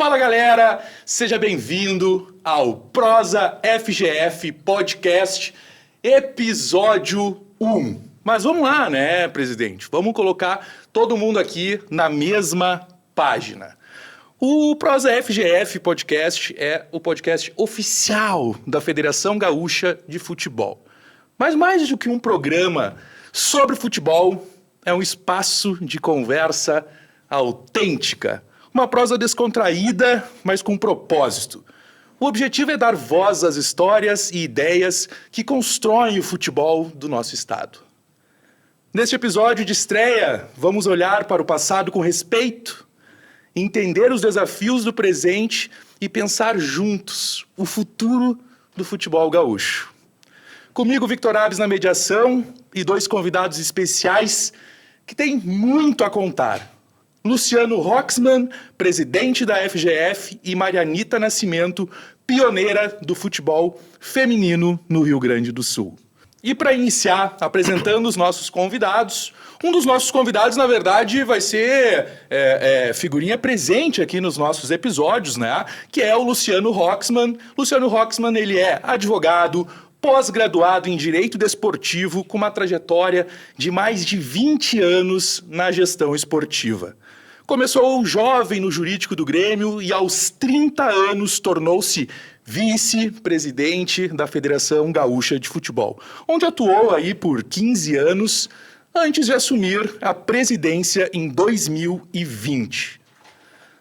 Fala galera, seja bem-vindo ao Prosa FGF Podcast, episódio 1. Mas vamos lá, né, presidente? Vamos colocar todo mundo aqui na mesma página. O Prosa FGF Podcast é o podcast oficial da Federação Gaúcha de Futebol. Mas mais do que um programa sobre futebol, é um espaço de conversa autêntica. Uma prosa descontraída, mas com propósito. O objetivo é dar voz às histórias e ideias que constroem o futebol do nosso estado. Neste episódio de estreia, vamos olhar para o passado com respeito, entender os desafios do presente e pensar juntos o futuro do futebol gaúcho. Comigo, Victor Abes na mediação e dois convidados especiais que têm muito a contar. Luciano Roxman, presidente da FGF, e Marianita Nascimento, pioneira do futebol feminino no Rio Grande do Sul. E para iniciar, apresentando os nossos convidados, um dos nossos convidados, na verdade, vai ser figurinha presente aqui nos nossos episódios, né? Que é o Luciano Roxman. Luciano Roxman, ele é advogado, pós-graduado em Direito Desportivo, com uma trajetória de mais de 20 anos na gestão esportiva. Começou jovem no jurídico do Grêmio e aos 30 anos tornou-se vice-presidente da Federação Gaúcha de Futebol, onde atuou aí por 15 anos antes de assumir a presidência em 2020.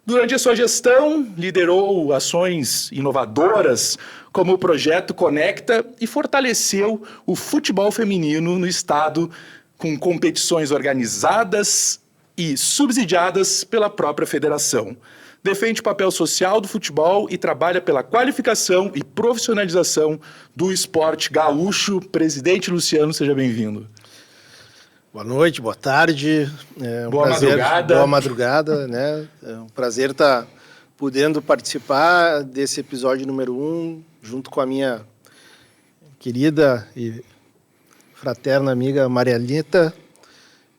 Durante a sua gestão, liderou ações inovadoras como o Projeto Conecta e fortaleceu o futebol feminino no estado com competições organizadas e subsidiadas pela própria federação. Defende o papel social do futebol e trabalha pela qualificação e profissionalização do esporte gaúcho. Presidente Luciano, seja bem-vindo. Boa noite, boa tarde. Boa madrugada. Boa madrugada, né? É um prazer estar podendo participar desse episódio número 1, junto com a minha querida e fraterna amiga Marianita,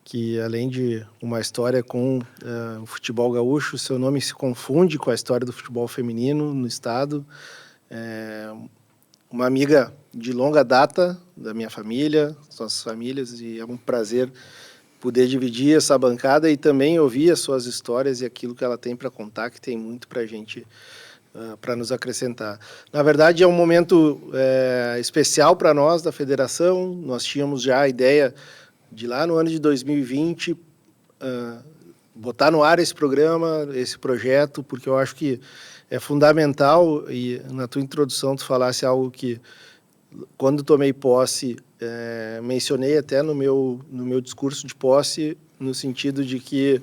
que além de uma história com o futebol gaúcho, seu nome se confunde com a história do futebol feminino no estado. Uma amiga de longa data da minha família, nossas famílias, e é um prazer poder dividir essa bancada e também ouvir as suas histórias e aquilo que ela tem para contar, que tem muito para a gente, para nos acrescentar. Na verdade, é um momento especial para nós da federação. Nós tínhamos já a ideia de lá no ano de 2020 botar no ar esse programa, esse projeto, porque eu acho que é fundamental, e na tua introdução tu falasse algo que, quando tomei posse, mencionei até no meu discurso de posse, no sentido de que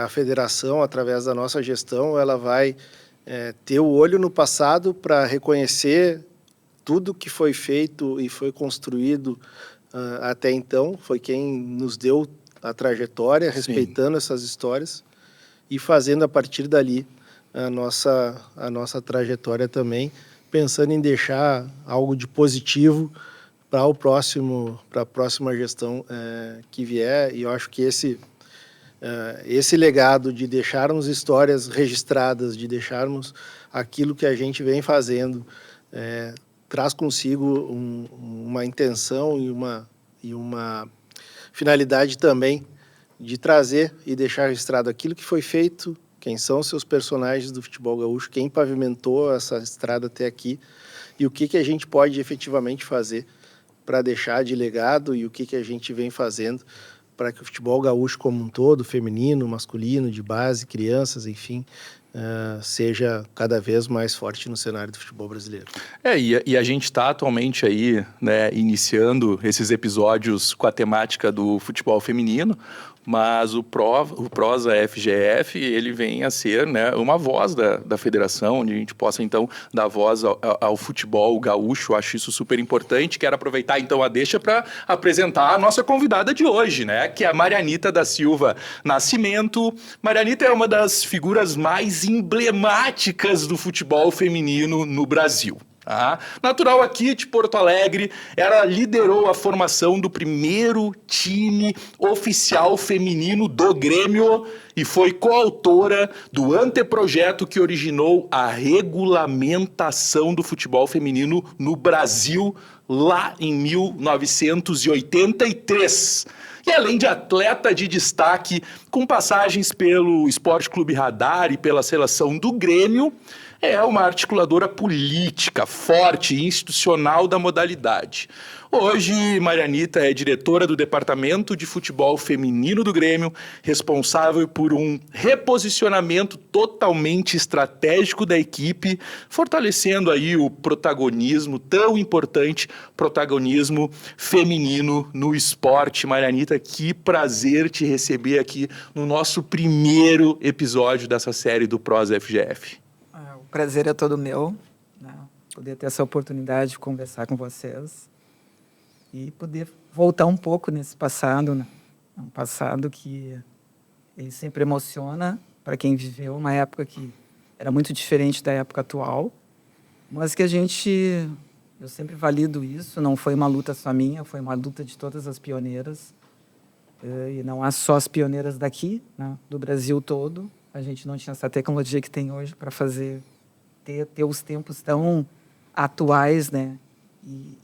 a federação, através da nossa gestão, ela vai ter o olho no passado para reconhecer tudo que foi feito e foi construído até então, foi quem nos deu a trajetória, respeitando essas histórias e fazendo a partir dali a nossa trajetória também, pensando em deixar algo de positivo para a próxima gestão que vier. E eu acho que esse legado de deixarmos histórias registradas, de deixarmos aquilo que a gente vem fazendo, traz consigo uma intenção e uma finalidade também de trazer e deixar registrado aquilo que foi feito, quem são os seus personagens do futebol gaúcho, quem pavimentou essa estrada até aqui e o que a gente pode efetivamente fazer para deixar de legado e o que a gente vem fazendo para que o futebol gaúcho como um todo, feminino, masculino, de base, crianças, enfim, seja cada vez mais forte no cenário do futebol brasileiro. E a gente está atualmente aí, né, iniciando esses episódios com a temática do futebol feminino, mas o Prosa FGF, ele vem a ser, né, uma voz da federação, onde a gente possa, então, dar voz ao futebol gaúcho. Eu acho isso super importante. Quero aproveitar, então, a deixa para apresentar a nossa convidada de hoje, né, que é a Marianita da Silva Nascimento. Marianita é uma das figuras mais emblemáticas do futebol feminino no Brasil. Natural aqui de Porto Alegre, ela liderou a formação do primeiro time oficial feminino do Grêmio e foi coautora do anteprojeto que originou a regulamentação do futebol feminino no Brasil lá em 1983. E além de atleta de destaque, com passagens pelo Esporte Clube Radar e pela seleção do Grêmio, é uma articuladora política, forte e institucional da modalidade. Hoje, Marianita é diretora do Departamento de Futebol Feminino do Grêmio, responsável por um reposicionamento totalmente estratégico da equipe, fortalecendo aí o protagonismo, tão importante protagonismo feminino no esporte. Marianita, que prazer te receber aqui no nosso primeiro episódio dessa série do Prosa FGF. O prazer é todo meu, né? Poder ter essa oportunidade de conversar com vocês e poder voltar um pouco nesse passado, né? Um passado que ele sempre emociona para quem viveu uma época que era muito diferente da época atual, mas que eu sempre valido isso, não foi uma luta só minha, foi uma luta de todas as pioneiras, e não há só as pioneiras daqui, né? Do Brasil todo. A gente não tinha essa tecnologia que tem hoje para ter os tempos tão atuais, né? E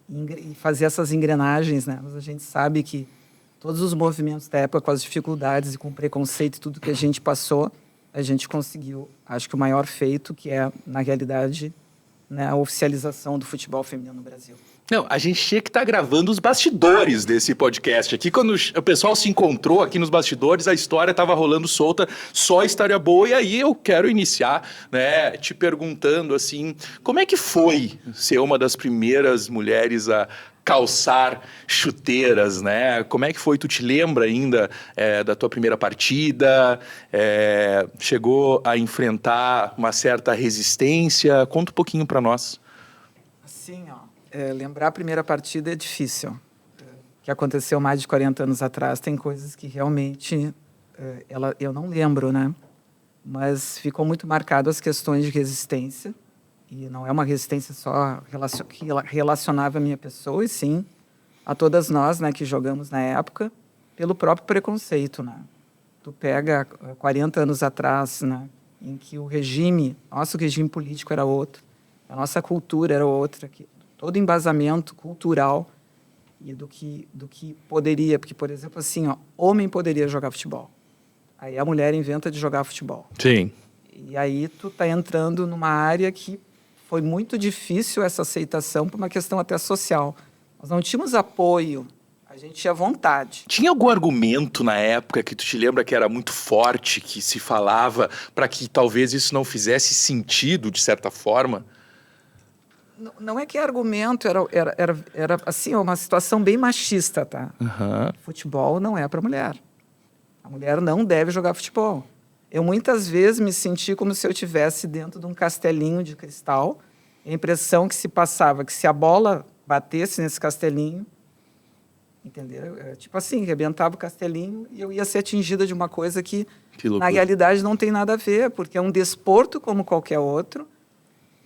fazer essas engrenagens, né? Mas a gente sabe que todos os movimentos da época, com as dificuldades e com o preconceito e tudo que a gente passou, a gente conseguiu, acho que o maior feito, que é, na realidade, né, a oficialização do futebol feminino no Brasil. Não, a gente tinha que estar gravando os bastidores desse podcast aqui. Quando o pessoal se encontrou aqui nos bastidores, a história estava rolando solta, só história boa. E aí eu quero iniciar, né, te perguntando assim, como é que foi ser uma das primeiras mulheres a calçar chuteiras, né? Como é que foi? Tu te lembra ainda da tua primeira partida? Chegou a enfrentar uma certa resistência? Conta um pouquinho para nós. Assim, lembrar a primeira partida é difícil. Que aconteceu mais de 40 anos atrás, tem coisas que realmente eu não lembro, né? Mas ficou muito marcado as questões de resistência, e não é uma resistência só que relacionava a minha pessoa, e sim a todas nós, né, que jogamos na época, pelo próprio preconceito, né? Tu pega 40 anos atrás, né, em que nosso regime político era outro, a nossa cultura era outra, todo embasamento cultural e do que poderia, porque, por exemplo, assim, homem poderia jogar futebol. Aí a mulher inventa de jogar futebol. Sim. E aí tu tá entrando numa área que foi muito difícil essa aceitação por uma questão até social. Nós não tínhamos apoio, a gente tinha vontade. Tinha algum argumento na época que tu te lembra que era muito forte, que se falava para que talvez isso não fizesse sentido, de certa forma? Não é que argumento, era assim, uma situação bem machista, tá? Uhum. Futebol não é para mulher. A mulher não deve jogar futebol. Eu muitas vezes me senti como se eu estivesse dentro de um castelinho de cristal. A impressão que se passava que se a bola batesse nesse castelinho, entendeu? Tipo assim, rebentava o castelinho e eu ia ser atingida de uma coisa que na realidade não tem nada a ver, porque é um desporto como qualquer outro.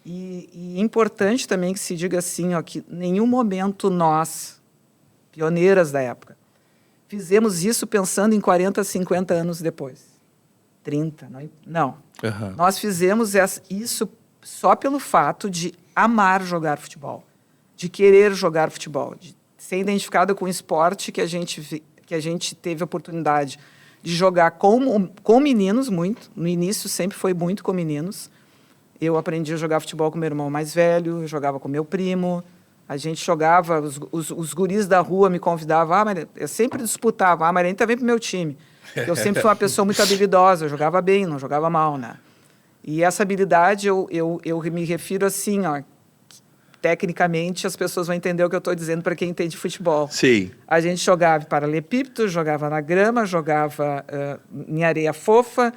E importante também que se diga assim, que em nenhum momento nós, pioneiras da época, fizemos isso pensando em 40, 50 anos depois. 30, não. Uhum. Nós fizemos isso só pelo fato de amar jogar futebol, de querer jogar futebol, de ser identificada com o esporte que a gente teve a oportunidade de jogar com meninos muito. No início sempre foi muito com meninos. Eu aprendi a jogar futebol com meu irmão mais velho, eu jogava com meu primo. A gente jogava, os guris da rua me convidavam, eu sempre disputava, Marianita vem pro meu time. Eu sempre fui uma pessoa muito habilidosa, eu jogava bem, não jogava mal, né? E essa habilidade, eu me refiro assim, tecnicamente as pessoas vão entender o que eu estou dizendo para quem entende futebol. Sim. A gente jogava paralelepípedo, jogava na grama, jogava em areia fofa.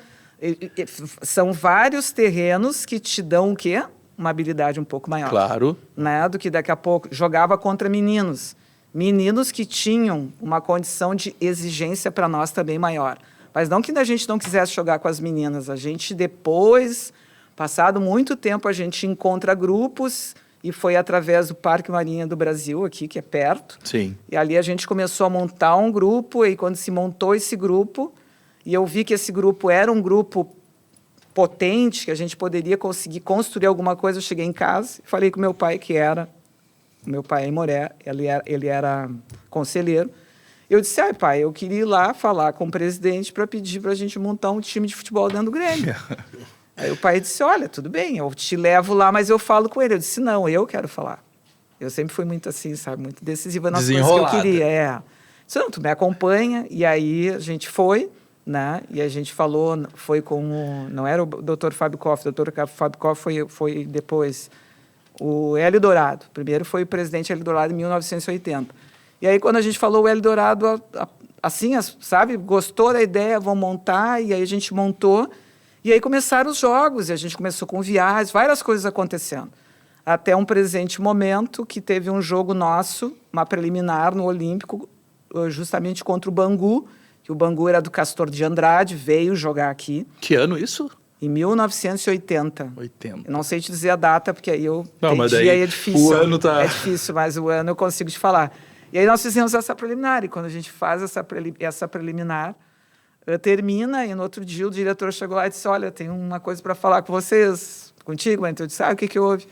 São vários terrenos que te dão o quê? Uma habilidade um pouco maior. Claro. Né? Do que daqui a pouco jogava contra meninos. Meninos que tinham uma condição de exigência para nós também maior. Mas não que a gente não quisesse jogar com as meninas. A gente depois, passado muito tempo, a gente encontra grupos e foi através do Parque Marinha do Brasil, aqui, que é perto. Sim. E ali a gente começou a montar um grupo, e quando se montou esse grupo, e eu vi que esse grupo era um grupo potente, que a gente poderia conseguir construir alguma coisa, eu cheguei em casa e falei com meu pai, meu pai é em Moré, ele era conselheiro. Eu disse, pai, eu queria ir lá falar com o presidente para pedir para a gente montar um time de futebol dentro do Grêmio. Aí o pai disse, olha, tudo bem, eu te levo lá, mas eu falo com ele. Eu disse, não, eu quero falar. Eu sempre fui muito assim, sabe, muito decisiva nas coisas que eu queria. Disse, não, tu me acompanha, e aí a gente foi, né, e a gente falou, foi com não era o Dr. Fábio Koff, o Dr. Fábio Koff foi depois, o Hélio Dourado. Primeiro foi o presidente Hélio Dourado em 1980. E aí, quando a gente falou, o Hélio Dourado, assim, sabe, gostou da ideia, vão montar, e aí a gente montou. E aí começaram os jogos, e a gente começou com viagens, várias coisas acontecendo. Até um presente momento que teve um jogo nosso, uma preliminar no Olímpico, justamente contra o Bangu, que o Bangu era do Castor de Andrade, veio jogar aqui. Que ano isso? Em 1980. 80. Eu não sei te dizer a data, porque aí eu não, mas daí aí é difícil. O ano tá... É difícil, mas o ano eu consigo te falar. E aí nós fizemos essa preliminar, e quando a gente faz essa preliminar, termina, e no outro dia o diretor chegou lá e disse, olha, tem uma coisa para falar com vocês, contigo. Então eu disse, o que houve?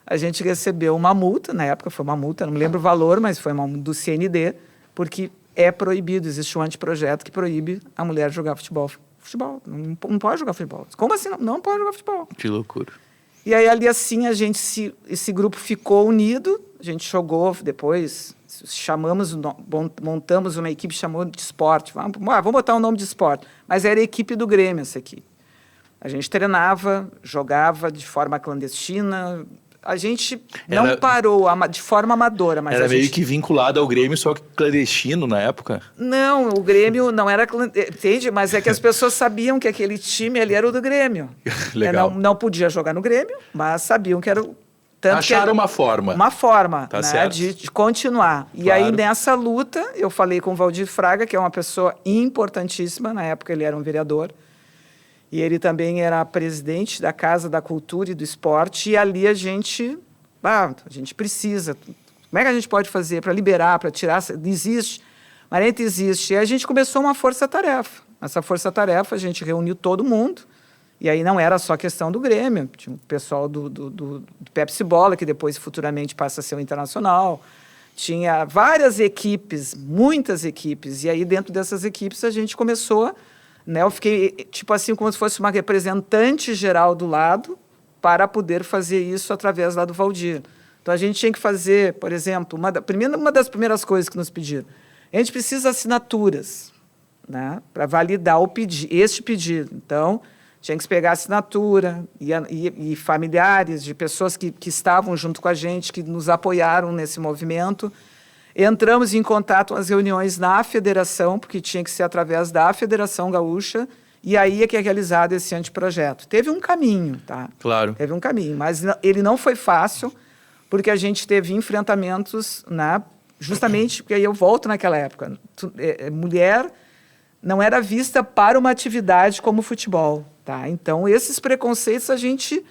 A gente recebeu uma multa, na época foi uma multa, não me lembro o valor, mas foi uma multa do CND, porque é proibido, existe um anteprojeto que proíbe a mulher jogar futebol, não pode jogar futebol. Como assim? Não pode jogar futebol. Que loucura. E aí, ali assim, esse grupo ficou unido, a gente jogou depois, montamos uma equipe, chamou de esporte, vamos botar um nome de esporte, mas era a equipe do Grêmio, essa equipe. A gente treinava, jogava de forma clandestina, a gente não parou de forma amadora. Mas era meio que vinculado ao Grêmio, só que clandestino na época? Não, o Grêmio não era clandestino, entende? Mas é que as pessoas sabiam que aquele time ali era o do Grêmio. Legal. Não podia jogar no Grêmio, mas sabiam que era o... Acharam uma forma. Uma forma, tá, né, de continuar. Claro. E aí, nessa luta, eu falei com o Valdir Fraga, que é uma pessoa importantíssima, na época ele era um vereador, e ele também era presidente da Casa da Cultura e do Esporte, e ali a gente precisa, como é que a gente pode fazer para liberar, para tirar, existe, Marenta existe, e a gente começou uma força-tarefa. Essa força-tarefa, a gente reuniu todo mundo, e aí não era só questão do Grêmio, tinha o pessoal do Pepsi Bola, que depois futuramente passa a ser o Internacional, tinha várias equipes, muitas equipes, e aí dentro dessas equipes a gente começou, né, eu fiquei tipo assim como se fosse uma representante geral do lado para poder fazer isso através lá do Valdir. Então a gente tinha que fazer, por exemplo, uma das primeiras coisas que nos pediram, a gente precisa de assinaturas, né, para validar este pedido. Então, tinha que pegar assinatura e familiares de pessoas que estavam junto com a gente, que nos apoiaram nesse movimento. Entramos em contato com as reuniões na federação, porque tinha que ser através da Federação Gaúcha, e aí é que é realizado esse anteprojeto. Teve um caminho, tá? Claro. Teve um caminho, mas ele não foi fácil, porque a gente teve enfrentamentos, né, justamente, porque aí eu volto naquela época. Mulher não era vista para uma atividade como o futebol, tá? Então, esses preconceitos a gente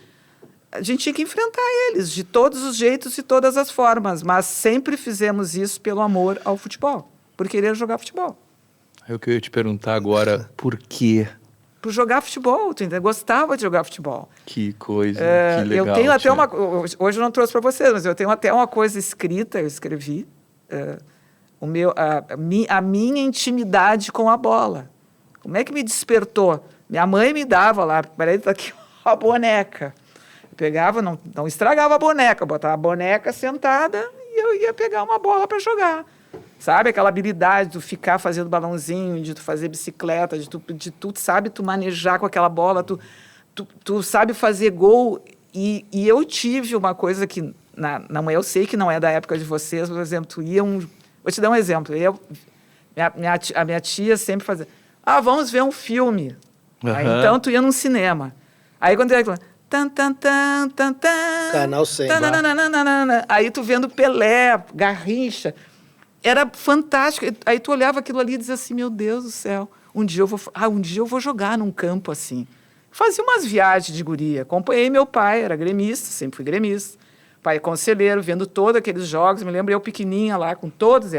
tinha que enfrentar eles de todos os jeitos e todas as formas, mas sempre fizemos isso pelo amor ao futebol, por querer jogar futebol. É o que eu ia te perguntar agora, por quê? Por jogar futebol, tu ainda gostava de jogar futebol. Que coisa, que legal. Eu tenho até hoje eu não trouxe para vocês, mas eu tenho até uma coisa escrita, eu escrevi, a minha intimidade com a bola. Como é que me despertou? Minha mãe me dava lá, peraí, tá aqui a boneca. Eu pegava, não estragava a boneca, botava a boneca sentada e eu ia pegar uma bola para jogar. Sabe, aquela habilidade de tu ficar fazendo balãozinho, de tu fazer bicicleta, de tu sabe, tu manejar com aquela bola, tu sabe fazer gol. E eu tive uma coisa que, eu sei que não é da época de vocês, por exemplo, vou te dar um exemplo. A minha tia sempre fazia, vamos ver um filme. Uhum. Aí, então, tu ia num cinema. Aí, quando ia... Canal 100. Aí, tu vendo Pelé, Garrincha. Era fantástico. Aí, tu olhava aquilo ali e dizia assim, meu Deus do céu, um dia eu vou jogar num campo assim. Fazia umas viagens de guria. Acompanhei meu pai, era gremista, sempre fui gremista. pai é conselheiro, vendo todos aqueles jogos. Me lembro eu pequenininha lá, com todos,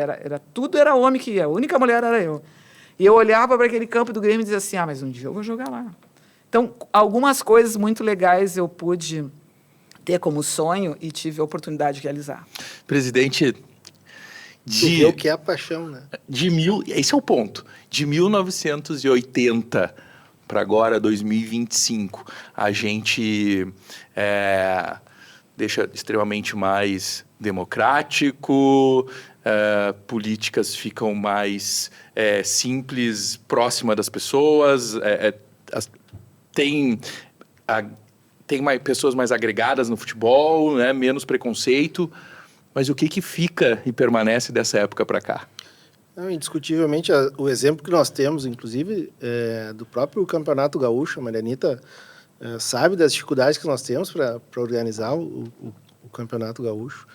tudo era homem que ia, a única mulher era eu. E eu olhava para aquele campo do Grêmio e dizia assim, mas um dia eu vou jogar lá. Então, algumas coisas muito legais eu pude ter como sonho e tive a oportunidade de realizar. Presidente, O que é a paixão, né? esse é o ponto. De 1980 para agora, 2025, a gente deixa extremamente mais democrático, políticas ficam mais simples, próxima das pessoas, tem pessoas mais agregadas no futebol, né, menos preconceito, mas o que fica e permanece dessa época para cá? Não, indiscutivelmente, o exemplo que nós temos, inclusive, do próprio Campeonato Gaúcho, a Marianita sabe das dificuldades que nós temos para organizar o Campeonato Gaúcho.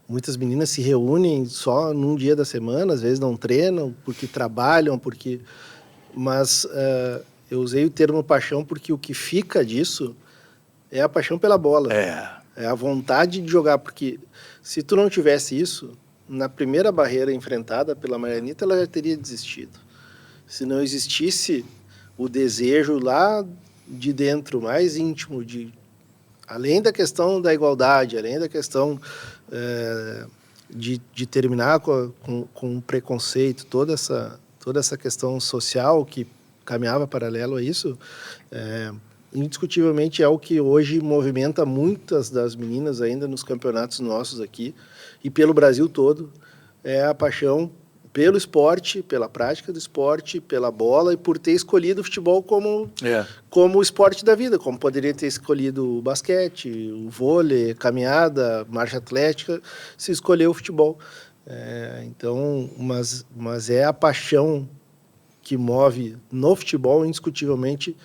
Muitas meninas se reúnem só num dia da semana, às vezes não treinam, porque trabalham, mas eu usei o termo paixão porque o que fica disso é a paixão pela bola. É a vontade de jogar, porque se tu não tivesse isso, na primeira barreira enfrentada pela Marianita, ela já teria desistido. Se não existisse o desejo lá de dentro, mais íntimo, além da questão da igualdade, além da questão de terminar com o preconceito, toda essa questão social que caminhava paralelo a isso, indiscutivelmente é o que hoje movimenta muitas das meninas ainda nos campeonatos nossos aqui e pelo Brasil todo, é a paixão pelo esporte, pela prática do esporte, pela bola e por ter escolhido o futebol como o esporte da vida, como poderia ter escolhido o basquete, o vôlei, caminhada, marcha atlética, se escolheu o futebol. Então, mas é a paixão que move no futebol, indiscutivelmente,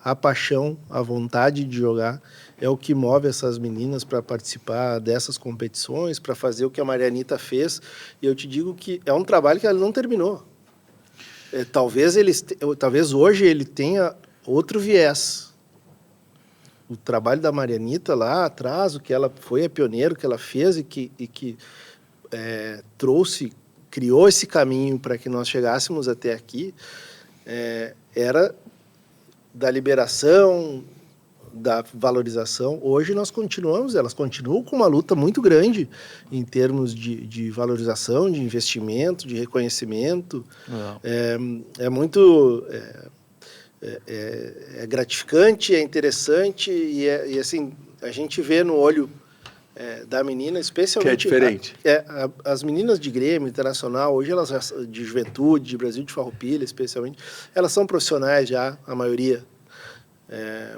a paixão, a vontade de jogar é o que move essas meninas para participar dessas competições, para fazer o que a Marianita fez. E eu te digo que é um trabalho que ela não terminou. Talvez hoje ele tenha outro viés. O trabalho da Marianita lá atrás, o que ela foi a pioneira, o que ela fez e que criou esse caminho para que nós chegássemos até aqui, era da liberação, da valorização. Hoje elas continuam com uma luta muito grande em termos de valorização, de investimento, de reconhecimento. É muito gratificante, é interessante e assim, a gente vê no olho da menina, especialmente... Que é diferente. As meninas de Grêmio Internacional, hoje elas de Juventude, de Brasil de Farroupilha, especialmente, elas são profissionais já, a maioria.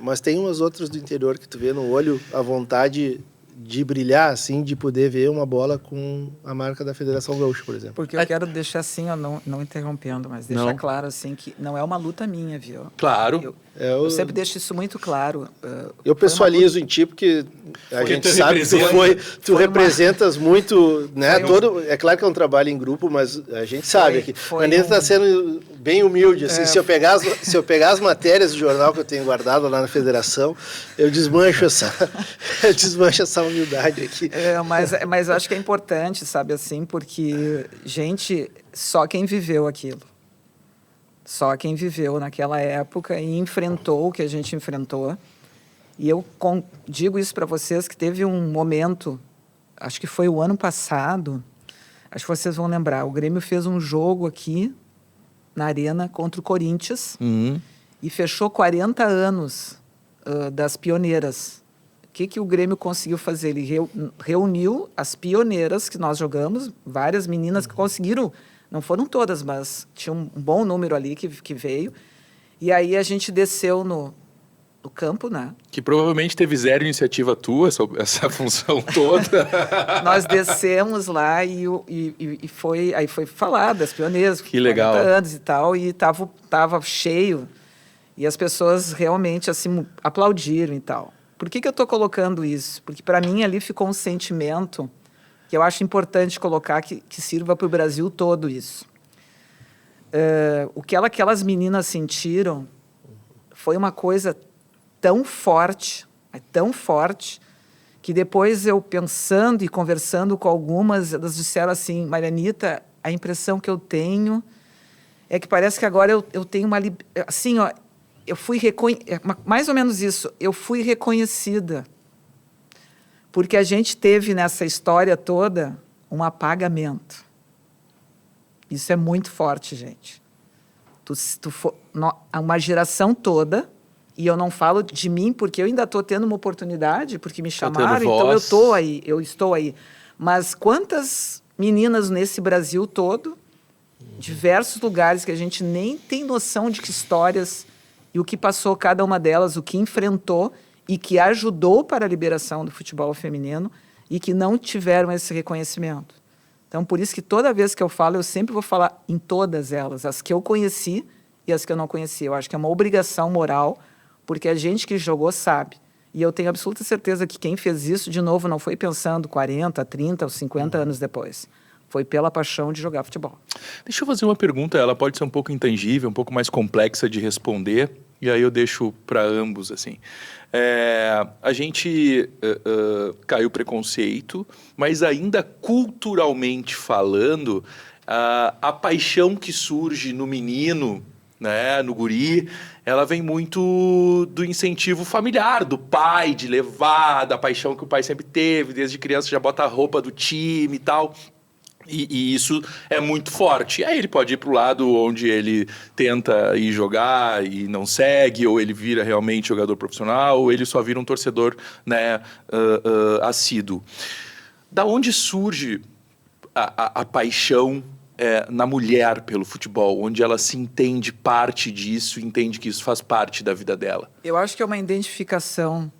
Mas tem umas outras do interior que tu vê no olho a vontade de brilhar, assim, de poder ver uma bola com a marca da Federação Gaúcha, por exemplo. Porque eu quero deixar assim, não interrompendo, mas deixar claro assim que não é uma luta minha, viu? Claro. Eu sempre deixo isso muito claro. Eu pessoalizo em ti porque a gente sabe que tu representas muito, né? É claro que é um trabalho em grupo, mas a gente sabe que a Anitta está sendo bem humilde. Assim, se eu pegar as matérias do jornal que eu tenho guardado lá na Federação, eu desmancho essa humildade aqui. Mas eu acho que é importante, sabe, assim, porque, gente, só quem viveu aquilo. Só quem viveu naquela época e enfrentou o que a gente enfrentou. E eu digo isso para vocês que teve um momento, acho que foi o ano passado, acho que vocês vão lembrar, o Grêmio fez um jogo aqui na Arena contra o Corinthians e fechou 40 anos das pioneiras. O que o Grêmio conseguiu fazer? Ele reuniu as pioneiras que nós jogamos, várias meninas que conseguiram. Não foram todas, mas tinha um bom número ali que veio. E aí a gente desceu no campo, né? Que provavelmente teve zero iniciativa tua, essa função toda. Nós descemos lá e aí foi falar das pioneiras. Que legal. 40 anos e tal, e tava cheio. E as pessoas realmente assim, aplaudiram e tal. Por que eu estou colocando isso? Porque para mim ali ficou um sentimento que eu acho importante colocar, que sirva para o Brasil todo isso. O que aquelas meninas sentiram foi uma coisa tão forte, que depois eu pensando e conversando com algumas, elas disseram assim, Marianita, a impressão que eu tenho é que parece que agora eu tenho uma... Assim, ó, eu fui mais ou menos isso, eu fui reconhecida. Porque a gente teve nessa história toda um apagamento. Isso é muito forte, gente. Uma geração toda, e eu não falo de mim, porque eu ainda estou tendo uma oportunidade, porque me chamaram, então eu estou aí. Mas quantas meninas nesse Brasil todo, diversos lugares que a gente nem tem noção de que histórias e o que passou cada uma delas, o que enfrentou e que ajudou para a liberação do futebol feminino e que não tiveram esse reconhecimento. Então, por isso que toda vez que eu falo, eu sempre vou falar em todas elas, as que eu conheci e as que eu não conheci. Eu acho que é uma obrigação moral, porque a gente que jogou sabe. E eu tenho absoluta certeza que quem fez isso, de novo, não foi pensando 40, 30 ou 50 anos depois. Foi pela paixão de jogar futebol. Deixa eu fazer uma pergunta, ela pode ser um pouco intangível, um pouco mais complexa de responder, e aí eu deixo para ambos, assim. A gente caiu preconceito, mas ainda culturalmente falando, a paixão que surge no menino, né, no guri, ela vem muito do incentivo familiar, do pai, de levar, da paixão que o pai sempre teve, desde criança já bota a roupa do time e tal. E isso é muito forte. Aí ele pode ir para o lado onde ele tenta ir jogar e não segue, ou ele vira realmente jogador profissional, ou ele só vira um torcedor, né, assíduo. Da onde surge a paixão na mulher pelo futebol, onde ela se entende parte disso, entende que isso faz parte da vida dela? Eu acho que é uma identificação,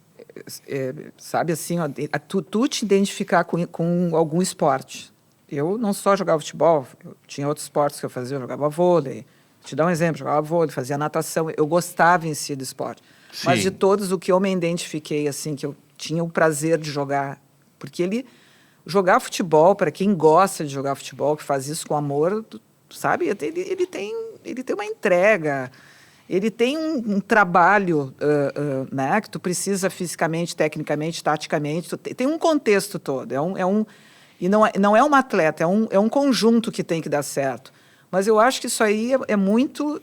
sabe assim, ó, tu te identificar com algum esporte. Eu não só jogava futebol, eu tinha outros esportes que eu fazia, eu jogava vôlei. Vou te dar um exemplo, jogava vôlei, fazia natação, eu gostava em si do esporte. Sim. Mas de todos, o que eu me identifiquei, assim, que eu tinha o prazer de jogar, porque jogar futebol, para quem gosta de jogar futebol, que faz isso com amor, sabe, ele tem uma entrega, ele tem um trabalho, né, que tu precisa fisicamente, tecnicamente, taticamente, tem um contexto todo, e não é um atleta, é um conjunto que tem que dar certo. Mas eu acho que isso aí é muito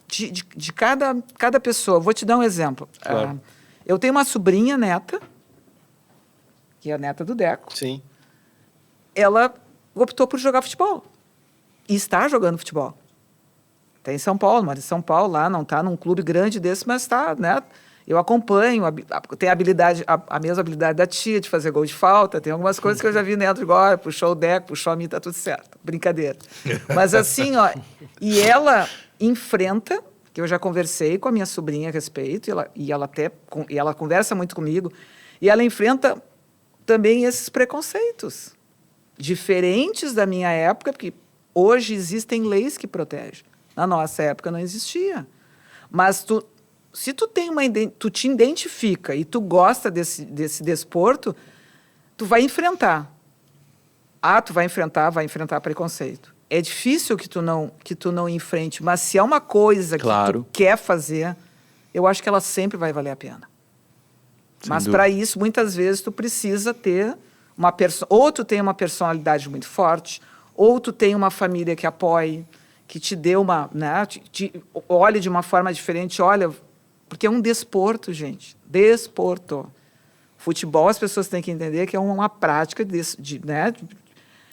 de cada pessoa. Vou te dar um exemplo. Claro. Eu tenho uma sobrinha neta, que é a neta do Deco. Sim. Ela optou por jogar futebol. E está jogando futebol. Está em São Paulo, mora em São Paulo, lá, não está num clube grande desse, mas está, né? Eu acompanho, tem a mesma habilidade da tia de fazer gol de falta, tem algumas coisas que eu já vi dentro agora, puxou o Deco, puxou a mim, tá tudo certo. Brincadeira. Mas assim, ó, e ela enfrenta, que eu já conversei com a minha sobrinha a respeito, e ela conversa muito comigo, e ela enfrenta também esses preconceitos, diferentes da minha época, porque hoje existem leis que protegem. Na nossa época não existia. Mas se tu te identifica e tu gosta desse desporto, tu vai enfrentar. Tu vai enfrentar preconceito. É difícil que tu não enfrente, mas se é uma coisa claro. que tu quer fazer, eu acho que ela sempre vai valer a pena. Sem mas dúvida. Para isso, muitas vezes, tu precisa ter ou tu tem uma personalidade muito forte, ou tu tem uma família que apoie, que te dê né, olhe de uma forma diferente, olha... Porque é um desporto, gente. Desporto. Futebol, as pessoas têm que entender que é uma prática né,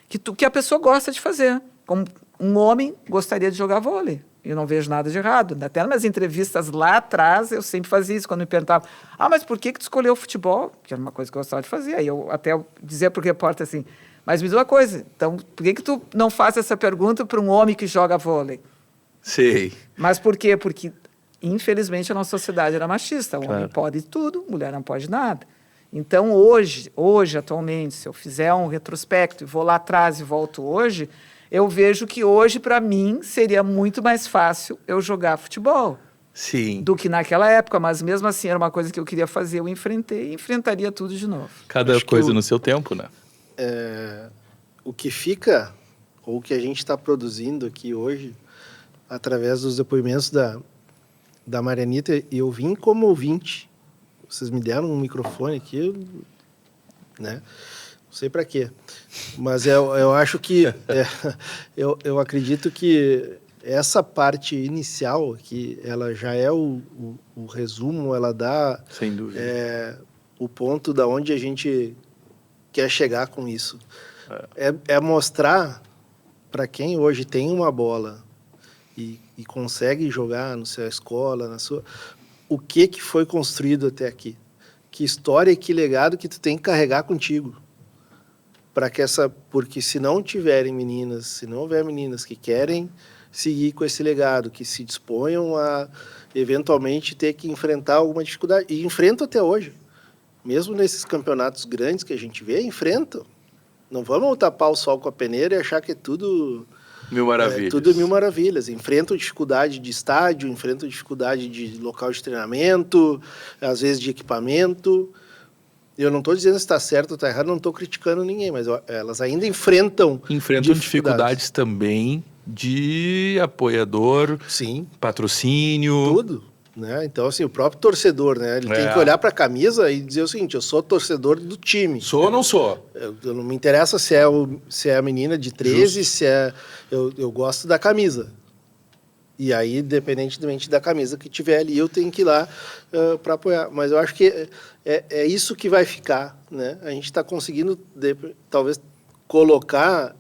que a pessoa gosta de fazer. Como um homem gostaria de jogar vôlei. Eu não vejo nada de errado. Até nas minhas entrevistas lá atrás, eu sempre fazia isso. Quando me perguntavam, mas por que tu escolheu o futebol? Que era uma coisa que eu gostava de fazer. Aí eu até dizia para o repórter assim, mas me diz uma coisa, então por que tu não faz essa pergunta para um homem que joga vôlei? Sei. Mas por quê? Porque... Infelizmente, a nossa sociedade era machista. O claro. homem pode tudo, mulher não pode nada. Então, hoje, atualmente, se eu fizer um retrospecto e vou lá atrás e volto hoje, eu vejo que hoje, para mim, seria muito mais fácil eu jogar futebol. Sim. Do que naquela época. Mas, mesmo assim, era uma coisa que eu queria fazer. Eu enfrentei e enfrentaria tudo de novo. Cada coisa no seu tempo, né? O que fica, ou o que a gente está produzindo aqui hoje, através dos depoimentos da Marianita, e eu vim como ouvinte. Vocês me deram um microfone aqui, né? Não sei para quê. Mas eu acho que... eu acredito que essa parte inicial, que ela já é o resumo, ela dá... Sem dúvida. O ponto da onde a gente quer chegar com isso. É mostrar para quem hoje tem uma bola e consegue jogar na sua escola, o que foi construído até aqui. Que história e que legado que tu tem que carregar contigo. Porque se não tiverem meninas, se não houver meninas que querem seguir com esse legado, que se disponham a eventualmente ter que enfrentar alguma dificuldade, e enfrentam até hoje. Mesmo nesses campeonatos grandes que a gente vê, enfrentam. Não vamos tapar o sol com a peneira e achar que é tudo... Mil maravilhas. Tudo mil maravilhas. Enfrentam dificuldade de estádio, enfrentam dificuldade de local de treinamento, às vezes de equipamento. Eu não estou dizendo se está certo ou está errado, não estou criticando ninguém, mas elas ainda enfrentam dificuldades também de apoiador, sim, patrocínio. Tudo. Né? Então, assim, o próprio torcedor, né? Ele tem que olhar para a camisa e dizer o seguinte: eu sou torcedor do time. Sou ou não sou? Eu não me interessa se é a menina de 13, Justo. Se é... Eu gosto da camisa. E aí, independentemente da camisa que tiver ali, eu tenho que ir lá para apoiar. Mas eu acho que é isso que vai ficar, né? A gente está conseguindo, talvez, colocar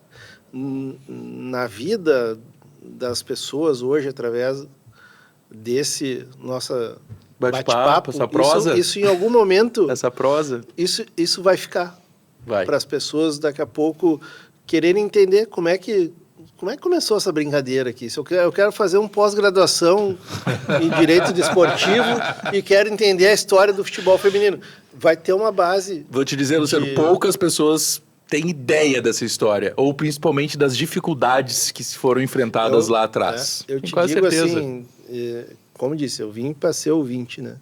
na vida das pessoas hoje, através desse nossa bate-papo, essa prosa. Isso em algum momento... essa prosa. Isso vai ficar. Para as pessoas, daqui a pouco, quererem entender como é que começou essa brincadeira aqui. Se eu quero fazer um pós-graduação em Direito Desportivo e quero entender a história do futebol feminino. Vai ter uma base... Vou te dizer, Luciano, poucas pessoas têm ideia dessa história, ou principalmente das dificuldades que foram enfrentadas lá atrás. Eu te digo assim, como disse, eu vim para ser ouvinte, né?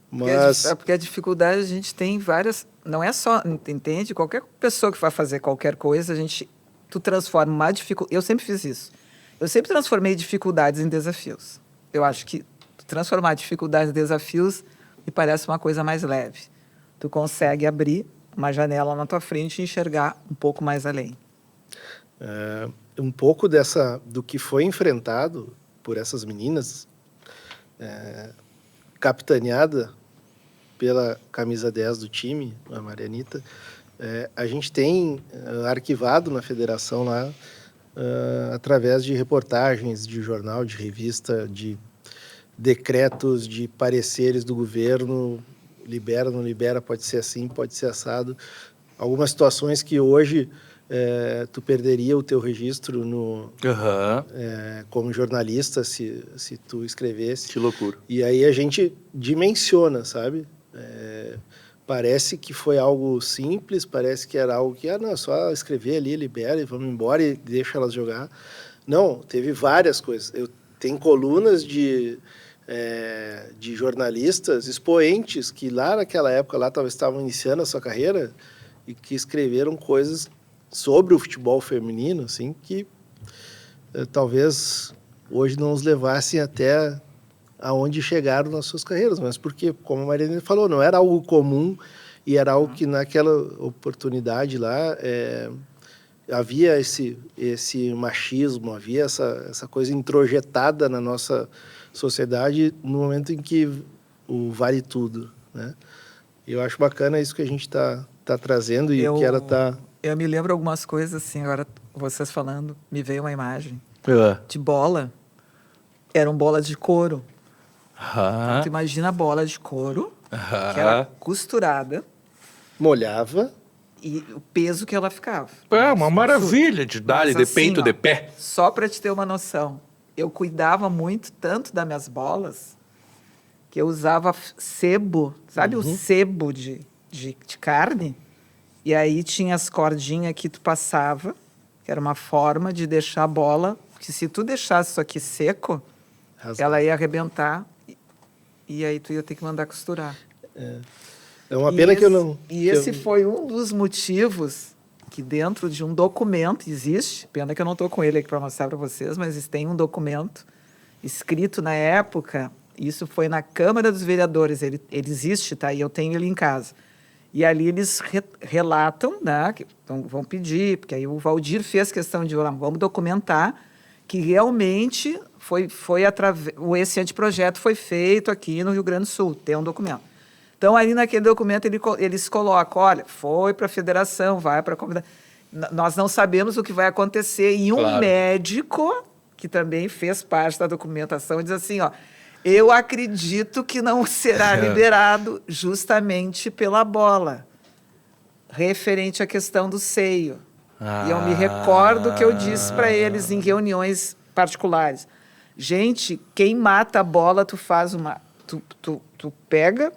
Mas... Porque a dificuldade a gente tem várias... Não é só, entende? Qualquer pessoa que vai fazer qualquer coisa, tu transforma uma dificuldade... Eu sempre fiz isso. Eu sempre transformei dificuldades em desafios. Eu acho que transformar dificuldades em desafios me parece uma coisa mais leve. Tu consegue abrir uma janela na tua frente e enxergar um pouco mais além. Um pouco do que foi enfrentado por essas meninas, capitaneada pela camisa 10 do time, a Marianita, a gente tem arquivado na federação lá, através de reportagens de jornal, de revista, de decretos, de pareceres do governo, libera, não libera, pode ser assim, pode ser assado. Algumas situações que hoje tu perderia o teu registro como jornalista se tu escrevesse. Que loucura. E aí a gente dimensiona, sabe? Parece que foi algo simples, parece que era algo que, não, é só escrever ali, libera e vamos embora e deixa elas jogar. Não, teve várias coisas. Tem colunas de jornalistas expoentes que lá naquela época lá talvez estavam iniciando a sua carreira e que escreveram coisas sobre o futebol feminino, assim, que talvez hoje não os levassem até aonde chegaram nas suas carreiras, mas porque, como a Mariana falou, não era algo comum e era algo que naquela oportunidade lá havia esse machismo, havia essa coisa introjetada na nossa sociedade no momento em que o vale tudo, né? Eu acho bacana isso que a gente tá trazendo e que ela tá... Eu me lembro algumas coisas assim, agora vocês falando, me veio uma imagem de bola, eram bolas de couro. Então, tu imagina a bola de couro, que era costurada. Molhava. E o peso que ela ficava. Uma maravilha de dar de assim, peito, de pé. Só para te ter uma noção, eu cuidava muito tanto das minhas bolas que eu usava sebo, sabe o sebo de carne? E aí tinha as cordinhas que tu passava, que era uma forma de deixar a bola, que se tu deixasse isso aqui seco, ela ia arrebentar e aí tu ia ter que mandar costurar. É uma pena que eu não... Esse foi um dos motivos que dentro de um documento existe, pena que eu não estou com ele aqui para mostrar para vocês, mas tem um documento escrito na época, isso foi na Câmara dos Vereadores, ele existe, tá? E eu tenho ele em casa. E ali eles relatam, né, então vão pedir, porque aí o Valdir fez questão de, vamos documentar que realmente esse anteprojeto foi feito aqui no Rio Grande do Sul, tem um documento. Então, ali naquele documento, eles colocam, olha, foi para a federação, vai para a comunidade. Nós não sabemos o que vai acontecer. E um médico, que também fez parte da documentação, diz assim, eu acredito que não será liberado justamente pela bola, referente à questão do seio. E eu me recordo que eu disse para eles em reuniões particulares, gente, quem mata a bola, tu faz tu pega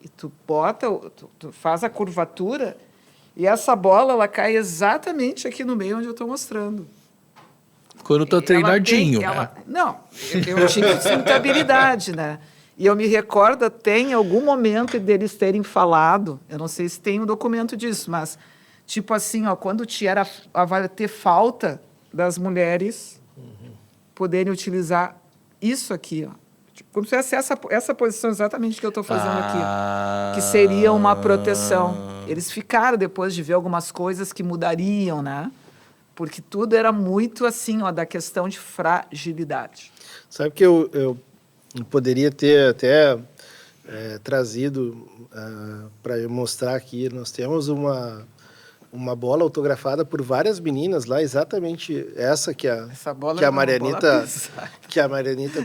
e tu bota, tu faz a curvatura e essa bola, ela cai exatamente aqui no meio onde eu estou mostrando. Quando eu tô treinadinho, né? Não, eu tive muita habilidade, né? E eu me recordo, tem algum momento deles terem falado, eu não sei se tem um documento disso, mas tipo assim, quando vai ter falta das mulheres poderem utilizar isso aqui, tipo, como se fosse essa posição exatamente que eu estou fazendo aqui, que seria uma proteção. Eles ficaram depois de ver algumas coisas que mudariam, né? Porque tudo era muito assim, da questão de fragilidade. Sabe que eu poderia ter até trazido para mostrar aqui. Nós temos uma bola autografada por várias meninas lá, exatamente essa que a Marianita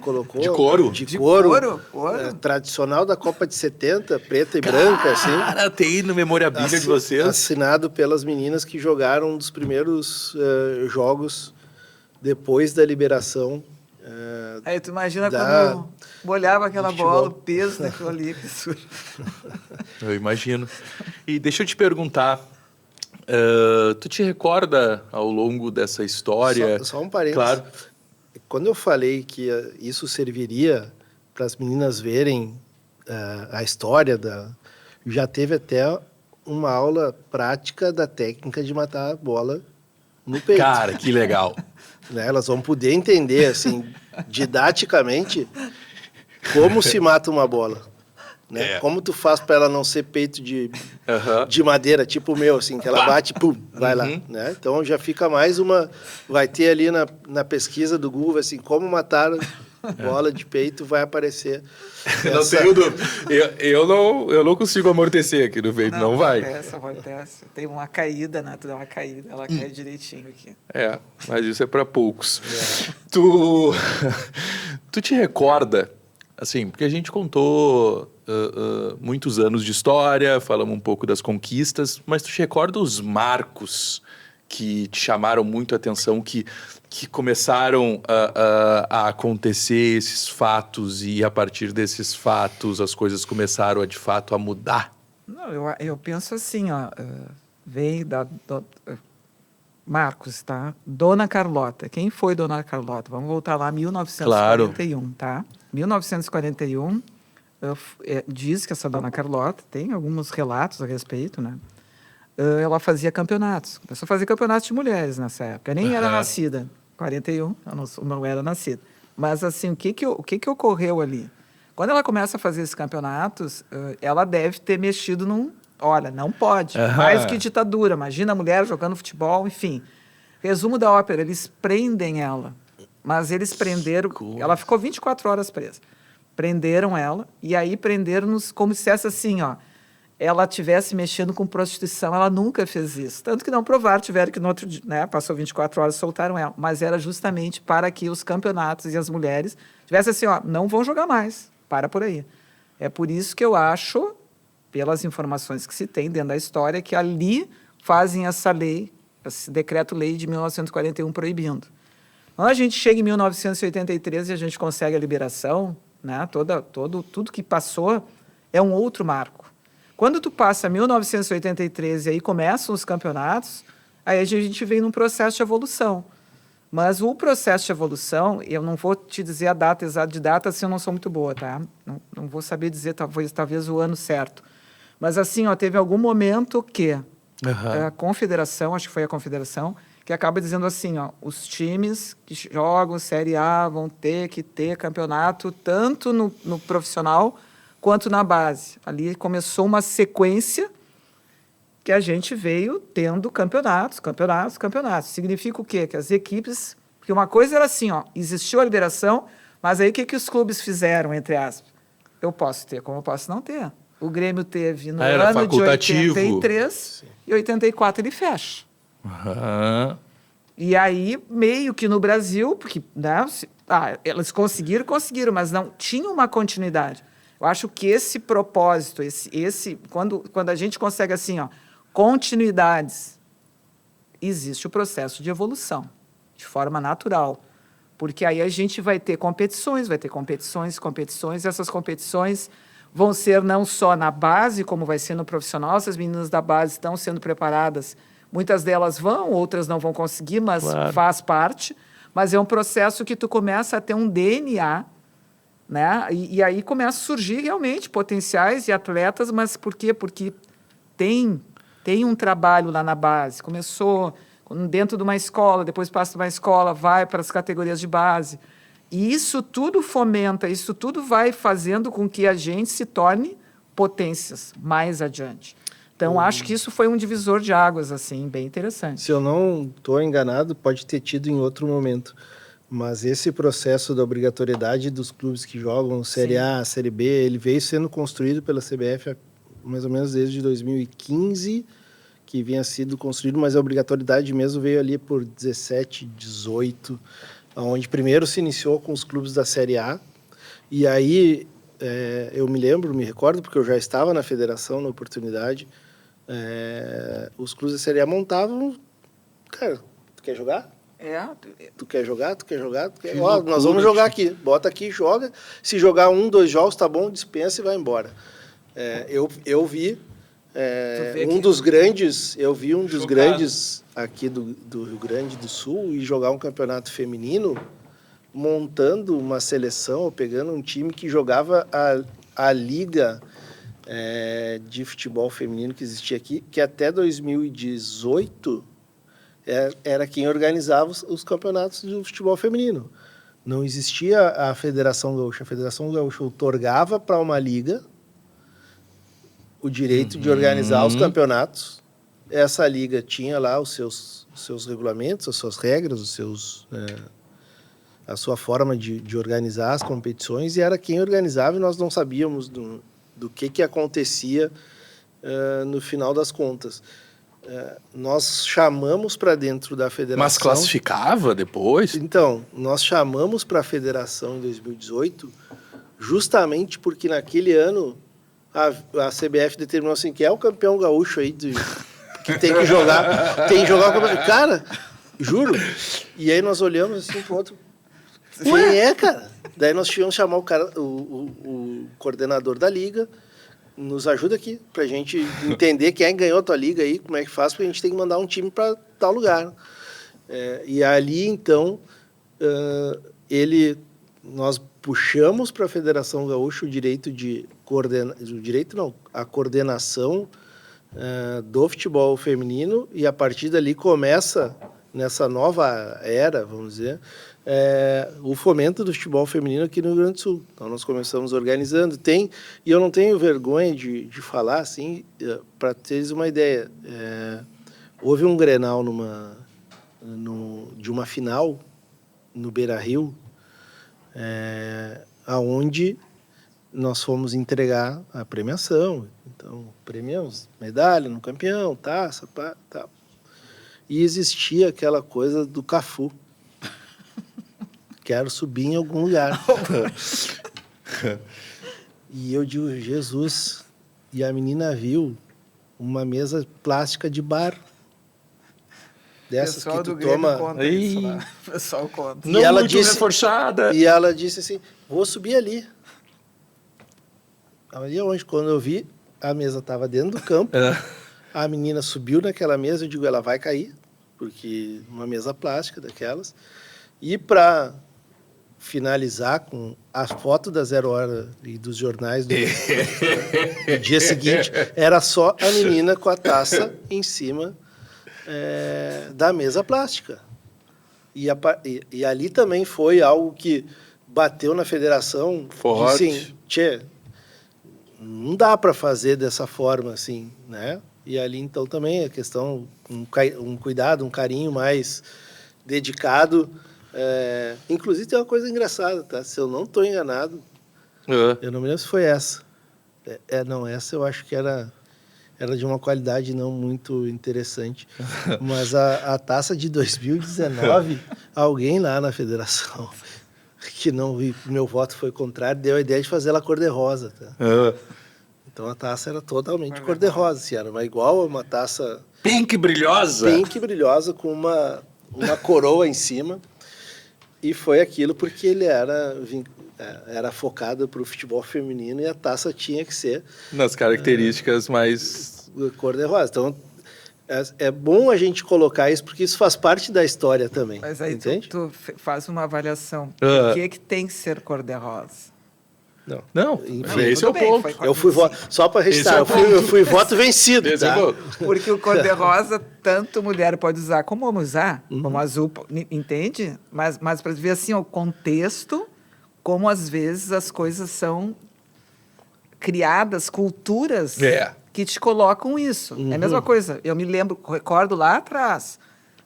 colocou. De couro? De couro. Tradicional da Copa de 70, preta e branca, assim. Cara, tem no memorabilia de vocês. Assinado pelas meninas que jogaram um dos primeiros jogos depois da liberação. Aí tu imagina quando molhava aquela bola, o peso daquilo ali. Eu imagino. E deixa eu te perguntar, tu te recorda ao longo dessa história? Só um parênteses. Claro. Quando eu falei que isso serviria para as meninas verem a história já teve até uma aula prática da técnica de matar a bola no peito. Cara, que legal. Né? Elas vão poder entender, assim, didaticamente, como se mata uma bola. Né? Como tu faz para ela não ser peito de madeira, tipo o meu, assim, que ela bate, pum, vai lá. Né? Então já fica mais vai ter ali na pesquisa do Google, assim, como matar bola de peito, vai aparecer. Não tenho dúvida. Eu não consigo amortecer aqui no peito, não vai. Amortece. Tem uma caída, né? Tu dá uma caída, ela cai direitinho aqui. Mas isso é para poucos. Tu te recorda, assim, porque a gente contou muitos anos de história, falamos um pouco das conquistas, mas tu te recorda os marcos que te chamaram muito a atenção, que começaram a acontecer esses fatos e a partir desses fatos as coisas começaram de fato a mudar? Não, eu penso assim, veio Marcos, tá? Dona Carlota. Quem foi Dona Carlota? Vamos voltar lá, 1941, tá? 1941, diz que essa Dona Carlota, tem alguns relatos a respeito, né? Ela fazia campeonatos. Começou a fazer campeonatos de mulheres nessa época. Eu nem era nascida. 41, eu não era nascida. Mas, assim, o que ocorreu ali? Quando ela começa a fazer esses campeonatos, ela deve ter mexido olha, não pode. Mais que ditadura. Imagina a mulher jogando futebol, enfim. Resumo da ópera, eles prendem ela. Mas eles prenderam... Ela ficou 24 horas presa. Prenderam ela, e aí prenderam-nos como se fosse assim, ela estivesse mexendo com prostituição, ela nunca fez isso. Tanto que não provaram, tiveram que no outro dia, né, passou 24 horas, soltaram ela. Mas era justamente para que os campeonatos e as mulheres tivessem assim, não vão jogar mais, para por aí. É por isso que eu acho, pelas informações que se tem dentro da história, que ali fazem essa lei, esse decreto-lei de 1941 proibindo. Quando a gente chega em 1983 e a gente consegue a liberação, né, tudo que passou é um outro marco. Quando tu passa 1983 e aí começam os campeonatos, aí a gente vem num processo de evolução. Mas o processo de evolução, eu não vou te dizer a data exata de data, se eu não sou muito boa, tá? Não vou saber dizer talvez o ano certo. Mas assim, teve algum momento que a confederação, acho que foi a confederação, que acaba dizendo assim, os times que jogam Série A vão ter que ter campeonato tanto no profissional quanto na base. Ali começou uma sequência que a gente veio tendo campeonatos. Significa o quê? Que as equipes... Porque uma coisa era assim, ó, existiu a liberação, mas aí o que os clubes fizeram, entre aspas? Eu posso ter, como eu posso não ter. O Grêmio teve no Era ano de facultativo. 83 e 84 ele fecha. Aham. E aí, meio que no Brasil, porque né, eles conseguiram, mas não tinha uma continuidade. Eu acho que esse propósito, quando a gente consegue assim, ó, continuidades, existe o processo de evolução, de forma natural. Porque aí a gente vai ter competições, e essas competições vão ser não só na base, como vai ser no profissional, essas meninas da base estão sendo preparadas, muitas delas vão, outras não vão conseguir, mas Claro. faz parte. Mas é um processo que tu começa a ter um DNA, né? E aí começa a surgir realmente potenciais e atletas, mas por quê? Porque tem um trabalho lá na base. Começou dentro de uma escola, depois passa de uma escola, vai para as categorias de base. E isso tudo fomenta, isso tudo vai fazendo com que a gente se torne potências mais adiante. Então, acho que isso foi um divisor de águas, assim, bem interessante. Se eu não estou enganado, pode ter tido em outro momento. Mas esse processo da obrigatoriedade dos clubes que jogam Série A, Série B, ele veio sendo construído pela CBF mais ou menos desde 2015, que vinha sido construído, mas a obrigatoriedade mesmo veio ali por 17, 18, onde primeiro se iniciou com os clubes da Série A. E aí, eu me recordo, porque eu já estava na federação na oportunidade, os clubes da Série A montavam, cara, tu quer jogar? Tu quer jogar? Ó, nós vamos jogar aqui. Bota aqui, joga. Se jogar 1, 2 jogos, tá bom, dispensa e vai embora. Eu vi um dos grandes aqui do Rio Grande do Sul e jogar um campeonato feminino montando uma seleção, ou pegando um time que jogava a liga de futebol feminino que existia aqui, que até 2018 era quem organizava os campeonatos de futebol feminino. Não existia a Federação Gaúcha. A Federação Gaúcha outorgava para uma liga o direito de organizar os campeonatos. Essa liga tinha lá os seus regulamentos, as suas regras, a sua forma de organizar as competições, e era quem organizava, e nós não sabíamos do que acontecia no final das contas. Nós chamamos para dentro da federação... Mas classificava depois? Então, nós chamamos para a federação em 2018 justamente porque naquele ano a CBF determinou assim, que é o campeão gaúcho aí, que tem que jogar, o campeonato. Cara, juro. E aí nós olhamos assim pro outro, quem é, cara? Daí nós tivemos que chamar o coordenador da liga, nos ajuda aqui, pra gente entender quem é que ganhou a tua liga aí, como é que faz, porque a gente tem que mandar um time para tal lugar. E ali, então, nós puxamos para a Federação Gaúcha o direito de coordenar, a coordenação do futebol feminino, e a partir dali começa, nessa nova era, vamos dizer, o fomento do futebol feminino aqui no Rio Grande do Sul. Então, nós começamos organizando. E eu não tenho vergonha de falar, assim, para teres uma ideia. Houve um Grenal de uma final no Beira-Rio, aonde nós fomos entregar a premiação. Então, premiamos medalha no campeão, taça, pá, tal. E existia aquela coisa do Cafu. Quero subir em algum lugar. E eu digo, Jesus. E a menina viu uma mesa plástica de bar. Dessas que tu toma... Conta isso, né? O pessoal conta. Não, e ela muito disse, reforçada. E ela disse assim, vou subir ali. Ali onde, quando eu vi, a mesa estava dentro do campo. A menina subiu naquela mesa, eu digo, ela vai cair, porque uma mesa plástica daquelas. E para finalizar com a foto da 0 Hora e dos jornais do dia seguinte, era só a menina com a taça em cima da mesa plástica. E ali também foi algo que bateu na federação. Forte. Assim, não dá para fazer dessa forma, assim, né? E ali, então, também a questão, um cuidado, um carinho mais dedicado. Inclusive, tem uma coisa engraçada, tá? Se eu não estou enganado, eu não me lembro se foi essa. Não, essa eu acho que era de uma qualidade não muito interessante. Mas a taça de 2019, alguém lá na federação, que não vi, meu voto foi contrário, deu a ideia de fazer ela cor-de-rosa. Tá? Então a taça era totalmente cor-de-rosa. Assim, era igual uma taça... Pink brilhosa? Pink brilhosa, com uma coroa em cima. E foi aquilo porque ele era focado para o futebol feminino e a taça tinha que ser... Nas características mais... Cor-de-rosa. Então, é bom a gente colocar isso, porque isso faz parte da história também. Mas aí entende? tu faz uma avaliação. Por que tem que ser cor-de-rosa? Não, Enfim, esse é o ponto. Eu fui só para registrar, eu fui voto vencido. Esse é Tá? o ponto. Porque o cor-de-rosa, tanto mulher pode usar como homem usar, como azul, entende? Mas para ver assim, o contexto, como às vezes as coisas são criadas, culturas que te colocam isso. É a mesma coisa. Eu me recordo lá atrás.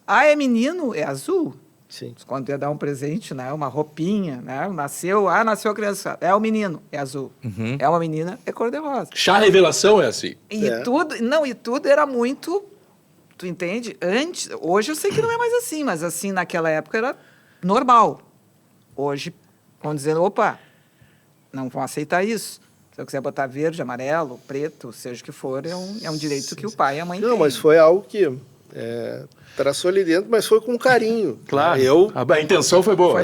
É menino, é azul. Sim. Quando ia dar um presente, né, uma roupinha, né, nasceu a criança, é o menino, é azul. É uma menina, é cor-de-rosa. Chá revelação é assim. E tudo era muito, tu entende? Antes, hoje eu sei que não é mais assim, mas assim, naquela época era normal. Hoje, vão dizendo, opa, não vão aceitar isso. Se eu quiser botar verde, amarelo, preto, seja o que for, é um direito que o pai e a mãe têm. Não, mas foi algo que traçou ali dentro, mas foi com carinho. Claro, a intenção foi boa.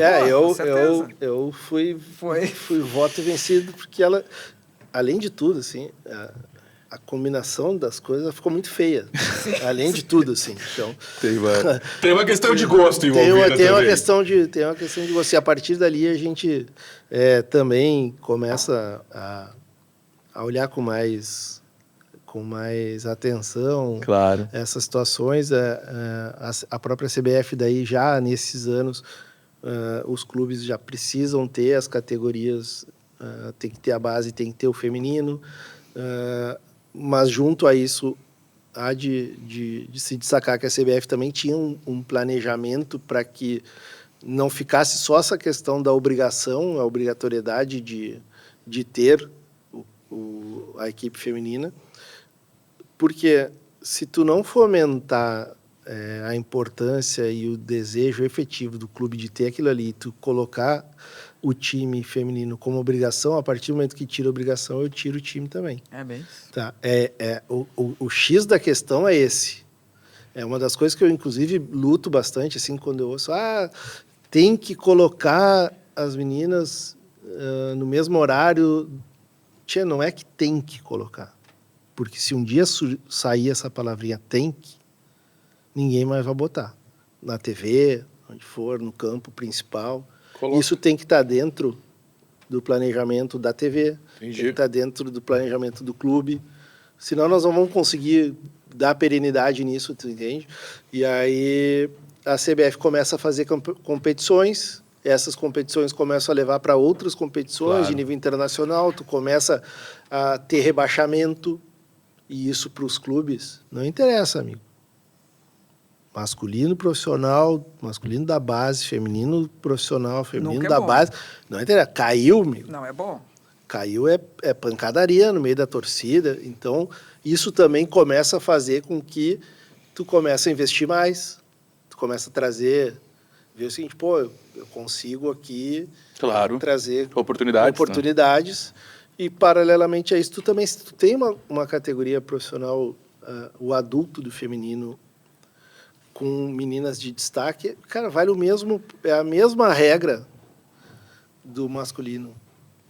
Eu fui voto vencido, porque ela, além de tudo, assim, a combinação das coisas ficou muito feia. Além de tudo, assim. Então, tem uma questão de gosto envolvida tem uma questão de gosto. E a partir dali a gente também começa a olhar com mais atenção essas situações. A própria CBF daí já nesses anos os clubes já precisam ter as categorias, tem que ter a base, tem que ter o feminino, mas junto a isso há de se destacar que a CBF também tinha um planejamento para que não ficasse só essa questão da obrigação, a obrigatoriedade de ter a equipe feminina, porque se tu não fomentar a importância e o desejo efetivo do clube de ter aquilo ali, tu colocar o time feminino como obrigação, a partir do momento que tira a obrigação, eu tiro o time também. É bem isso. Tá? O X da questão é esse. É uma das coisas que eu, inclusive, luto bastante, assim, quando eu ouço, tem que colocar as meninas no mesmo horário. Tchê, não é que tem que colocar. Porque se um dia sair essa palavrinha tem que, ninguém mais vai botar. Na TV, onde for, no campo principal. Isso tem que estar dentro do planejamento da TV. Entendi. Tem que estar dentro do planejamento do clube. Senão nós não vamos conseguir dar perenidade nisso, tu entende? E aí a CBF começa a fazer competições. Essas competições começam a levar para outras competições de nível internacional. Tu começa a ter rebaixamento. E isso para os clubes não interessa, amigo. Masculino profissional, masculino da base, feminino profissional, feminino da base. Não interessa. Caiu, amigo. Não é bom. Caiu é pancadaria no meio da torcida. Então, isso também começa a fazer com que tu comece a investir mais. Tu começa a trazer... Ver o seguinte, eu consigo aqui trazer oportunidades. E, paralelamente a isso, tu também, se tu tem uma categoria profissional, o adulto do feminino, com meninas de destaque, cara, vale o mesmo, é a mesma regra do masculino.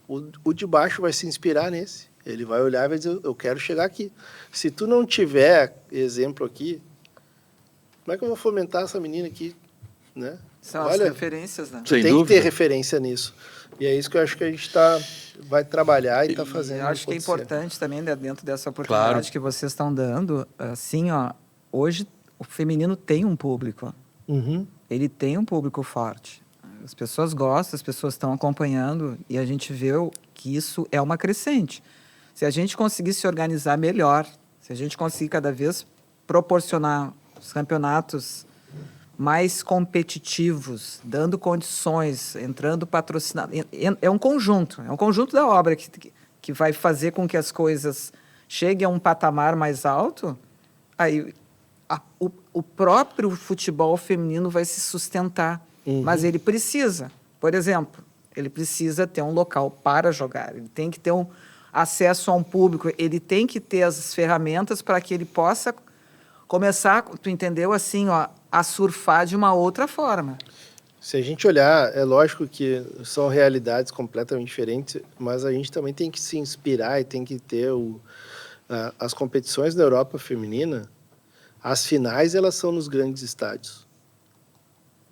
O de baixo vai se inspirar nesse. Ele vai olhar e vai dizer, eu quero chegar aqui. Se tu não tiver exemplo aqui, como é que eu vou fomentar essa menina aqui? Né? São as referências, né? Tem que ter referência nisso. E é isso que eu acho que a gente vai trabalhar e está fazendo. Eu acho que é importante também, dentro dessa oportunidade que vocês estão dando, assim, hoje o feminino tem um público. Ele tem um público forte. As pessoas gostam, as pessoas estão acompanhando e a gente vê que isso é uma crescente. Se a gente conseguir se organizar melhor, se Se a gente conseguir cada vez proporcionar os campeonatos mais competitivos, dando condições, entrando patrocinado, é um conjunto da obra que vai fazer com que as coisas cheguem a um patamar mais alto, aí o próprio futebol feminino vai se sustentar. Mas ele precisa, por exemplo, ele precisa ter um local para jogar, ele tem que ter um acesso a um público, ele tem que ter as ferramentas para que ele possa começar, tu entendeu, assim, ó, a surfar de uma outra forma. Se a gente olhar, é lógico que são realidades completamente diferentes, mas a gente também tem que se inspirar e tem que ter as competições da Europa feminina, as finais elas são nos grandes estádios.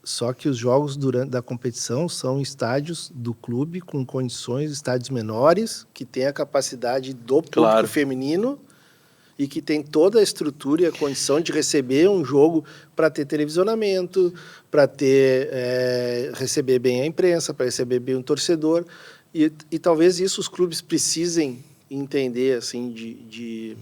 Só que os jogos da competição são estádios do clube com condições, estádios menores, que tem a capacidade do público feminino e que tem toda a estrutura e a condição de receber um jogo para ter televisionamento, para receber bem a imprensa, para receber bem o torcedor. E talvez isso os clubes precisem entender, assim, de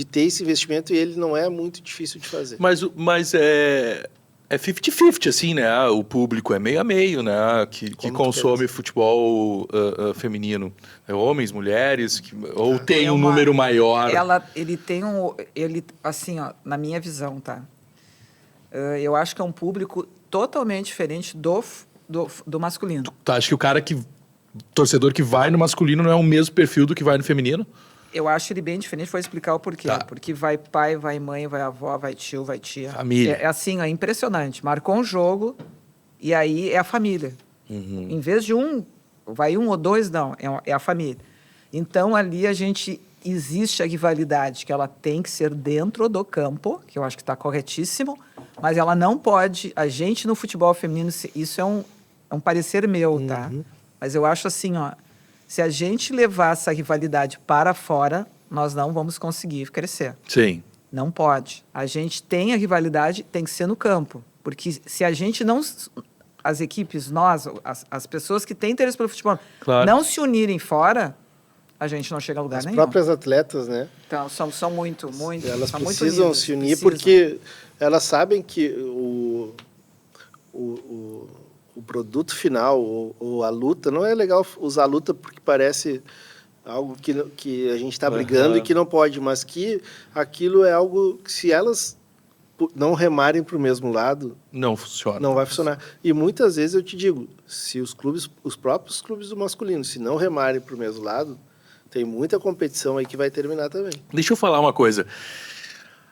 ter esse investimento, e ele não é muito difícil de fazer. Mas é 50-50, assim, né? O público é meio a meio, né? Que consome futebol feminino. É homens, mulheres, ou tem um número maior? Ele, assim, ó, na minha visão, tá? Eu acho que é um público totalmente diferente do masculino. Tu acha que torcedor que vai no masculino não é o mesmo perfil do que vai no feminino? Eu acho ele bem diferente, vou explicar o porquê. Tá. Porque vai pai, vai mãe, vai avó, vai tio, vai tia. Família. É assim, é impressionante. Marcou um jogo e aí é a família. Em vez de vai um ou dois, não, é a família. Então, ali existe a rivalidade, que ela tem que ser dentro do campo, que eu acho que está corretíssimo, mas ela não pode, a gente no futebol feminino, isso é um parecer meu, tá? Mas eu acho assim, ó, se a gente levar essa rivalidade para fora, nós não vamos conseguir crescer. Sim. Não pode. A gente tem a rivalidade, tem que ser no campo. Porque se a gente não... As equipes, nós, as pessoas que têm interesse pelo futebol, não se unirem fora, a gente não chega a lugar nenhum. As próprias atletas, né? Então, são muito... Elas são precisam muito se unir porque elas sabem que o produto final, ou a luta, não é legal usar a luta porque parece algo que a gente está brigando e que não pode, mas que aquilo é algo que, se elas não remarem para o mesmo lado, não funciona. Não vai funcionar. E muitas vezes eu te digo, se os próprios clubes do masculino, se não remarem para o mesmo lado, tem muita competição aí que vai terminar também. Deixa eu falar uma coisa.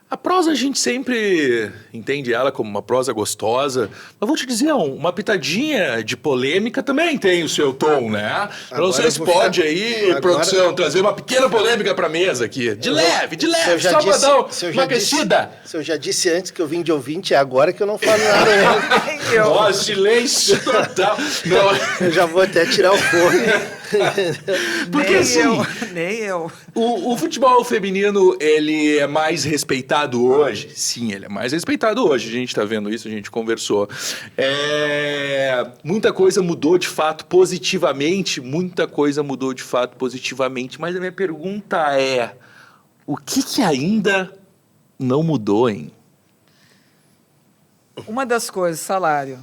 A prosa a gente sempre entende ela como uma prosa gostosa, mas vou te dizer, uma pitadinha de polêmica também tem o seu tom, né? Eu não sei se pode produção, trazer uma pequena polêmica pra mesa aqui. De leve, só pra dar uma aquecida. Se eu já disse antes que eu vim de ouvinte, é agora que eu não falo nada. Né? Nossa, silêncio total. Não. Eu já vou até tirar o fone. Porque nem eu. O futebol feminino, ele é mais respeitado hoje? Sim, ele é mais respeitado hoje. A gente está vendo isso, a gente conversou. Muita coisa mudou de fato positivamente, mas a minha pergunta é, o que ainda não mudou, hein? Uma das coisas, salário,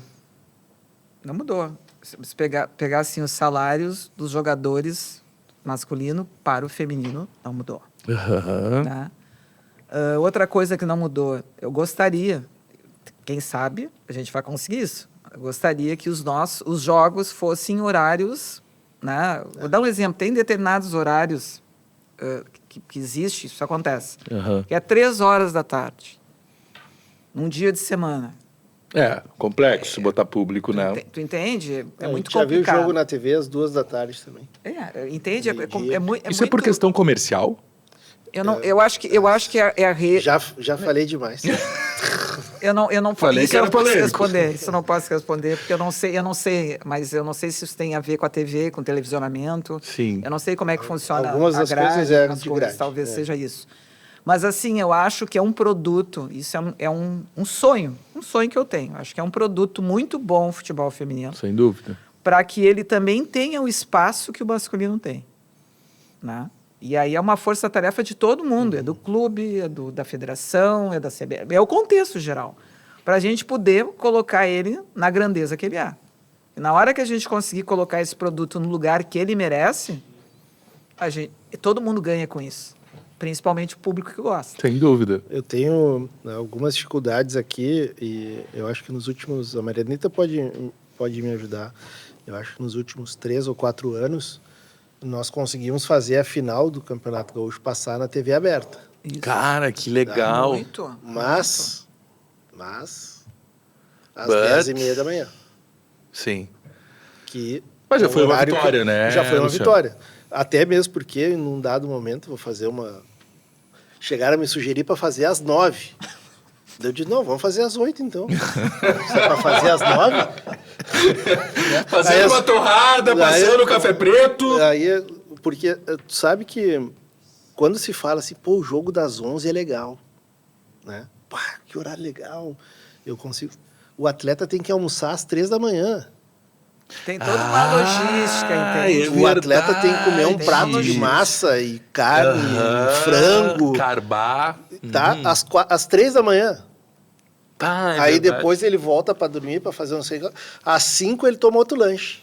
não mudou. Se pegar assim, os salários dos jogadores masculino para o feminino, não mudou. Tá? Outra coisa que não mudou, eu gostaria, quem sabe a gente vai conseguir isso, eu gostaria que os jogos fossem horários, né? Vou dar um exemplo, tem determinados horários que existe, isso acontece, que é 3 horas da tarde, num dia de semana. É, complexo botar público, né? Tu entende? É muito complicado. Já viu o jogo na TV às 2 da tarde também. Entende? Isso é por questão comercial? Eu acho que é a rede... Já falei demais. Eu não falei isso que eu era não posso polêmico. responder. Isso eu não posso responder, porque eu não sei, mas eu não sei se isso tem a ver com a TV, com o televisionamento. Sim. Eu não sei como é que funciona algumas a das grade, coisas é algumas de coisas, grade. talvez seja isso. Mas, assim, eu acho que é um produto, isso é um sonho que eu tenho. Acho que é um produto muito bom o futebol feminino. Sem dúvida. Para que ele também tenha o espaço que o masculino tem. Né? E aí é uma força-tarefa de todo mundo, é do clube, é da federação, é da CBF, é o contexto geral, para a gente poder colocar ele na grandeza que ele é. E na hora que a gente conseguir colocar esse produto no lugar que ele merece, todo mundo ganha com isso, principalmente o público que gosta. Sem dúvida. Eu tenho algumas dificuldades aqui e eu acho que nos últimos... A Marianita pode me ajudar. Eu acho que nos últimos 3 ou 4 anos nós conseguimos fazer a final do Campeonato Gaúcho passar na TV aberta. Isso. Cara, que legal. Muito. Mas às But- 10h30 da manhã. Sim. Que Mas já é um foi uma horário vitória, que- né, Já foi uma Luciano? vitória. Até mesmo porque, num dado momento, vou fazer uma... Chegaram a me sugerir para fazer às 9h. Eu disse, não, vamos fazer às 8h, então. Se é para fazer às 9h... Fazendo Aí uma as- torrada, passando o café preto. Aí, porque tu sabe que quando se fala assim, pô, o jogo das 11 é legal, né? Pá, que horário legal. Eu consigo... O atleta tem que almoçar às 3 da manhã. Tem toda uma logística, entende? O atleta tem que comer um verdade. prato de massa e carne, e frango, Carbar. tá? Às 3 da manhã. Tá, é Aí verdade. depois ele volta para dormir, para fazer um sei lá. Às 5 ele toma outro lanche.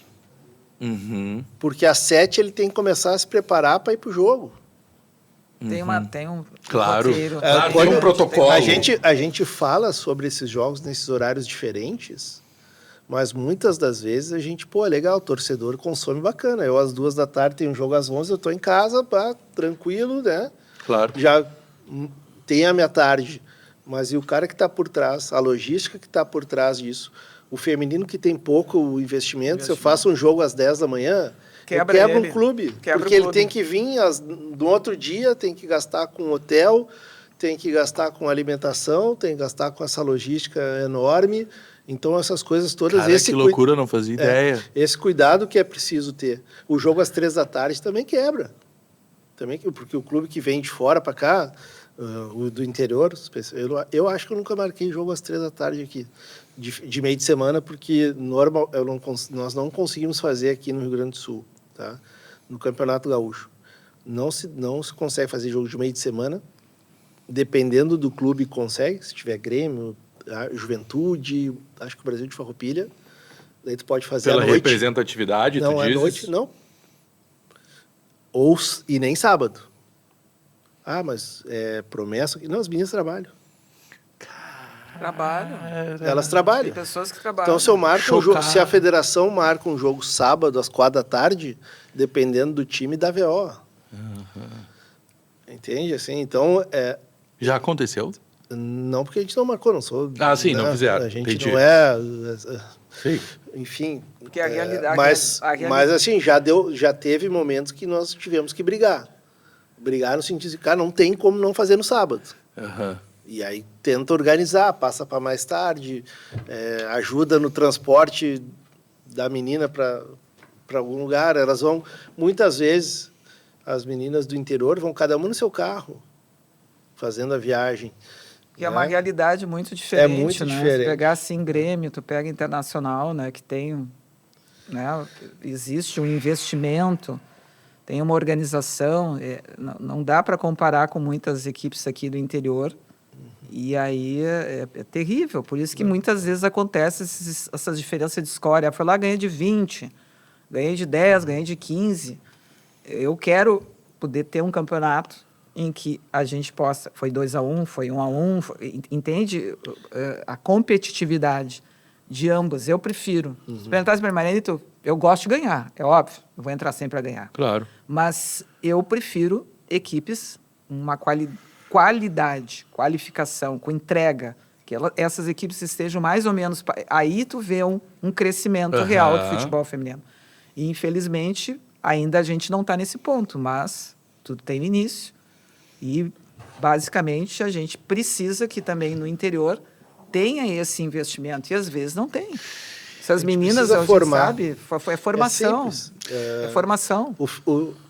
Uhum. Porque às 7 ele tem que começar a se preparar para ir pro jogo. Tem um Claro. roteiro. Claro, Quando- tem um protocolo. A gente fala sobre esses jogos nesses horários diferentes, mas muitas das vezes a gente, pô, é legal, o torcedor consome bacana. Eu às 2 da tarde tenho um jogo às 11, eu tô em casa, pá, tranquilo, né? Claro. Já tem a minha tarde. Mas e o cara que está por trás, a logística que está por trás disso, o feminino que tem pouco investimento, se eu faço um jogo às 10 da manhã, Quebra eu quebro ele. um clube. Quebra porque o ele clube. tem que vir no outro dia, tem que gastar com hotel, tem que gastar com alimentação, tem que gastar com essa logística enorme. Então, essas coisas todas... Cara, que loucura, eu não fazia ideia. Esse cuidado que é preciso ter. O jogo às 3 da tarde também quebra. Porque o clube que vem de fora para cá, o do interior, eu acho que eu nunca marquei jogo às 3 da tarde aqui, de meio de semana, porque nós não conseguimos fazer aqui no Rio Grande do Sul, tá? No Campeonato Gaúcho. Não se consegue fazer jogo de meio de semana, dependendo do clube consegue, se tiver Grêmio, Juventude, acho que o Brasil de Farroupilha, daí tu pode fazer Pela à noite. representatividade, Não, tu à dizes? noite não. E nem sábado. Ah, mas é promessa... Não, as meninas trabalham. Trabalho. Elas trabalham. Tem pessoas que trabalham. Então, se eu marco um jogo, Chocado. se a federação marca um jogo sábado às 4 da tarde, dependendo do time, dá VO. Entende? Assim, então, Já aconteceu? não porque a gente não marcou, não sou... Ah, sim, não né? fizeram, A gente entendi. não é... Sim. Enfim... Porque a realidade... Mas, a realidade- mas assim, já teve momentos que nós tivemos que brigar. Brigar no sentido de, cara, não tem como não fazer no sábado. Aham. E aí tenta organizar, passa para mais tarde, ajuda no transporte da menina para algum lugar. Elas vão, muitas vezes, as meninas do interior vão cada uma no seu carro, fazendo a viagem. Que é uma né? realidade muito diferente, muito né? diferente. Se pegar assim Grêmio, tu pega Internacional, né? Que tem, né? Existe um investimento, tem uma organização, não dá para comparar com muitas equipes aqui do interior. E aí é terrível, por isso que muitas vezes acontece essas diferenças de score. Foi lá, ganhei de 20, ganhei de 10, ganhei de 15. Eu quero poder ter um campeonato em que a gente possa... Foi 2-1, foi 1-1, entende? A competitividade de ambas, eu prefiro. Se perguntasse para mim, Marianito, eu gosto de ganhar, é óbvio, eu vou entrar sempre a ganhar. Claro. Mas eu prefiro equipes, uma qualidade, qualificação, com entrega, que essas equipes estejam mais ou menos... Aí tu vê um crescimento real do futebol feminino. E, infelizmente, ainda a gente não está nesse ponto, mas tudo tem início. E, basicamente, a gente precisa que também no interior tenha esse investimento. E, às vezes, não tem. Essas meninas, precisa a gente formar. sabe, é formação. simples. É formação.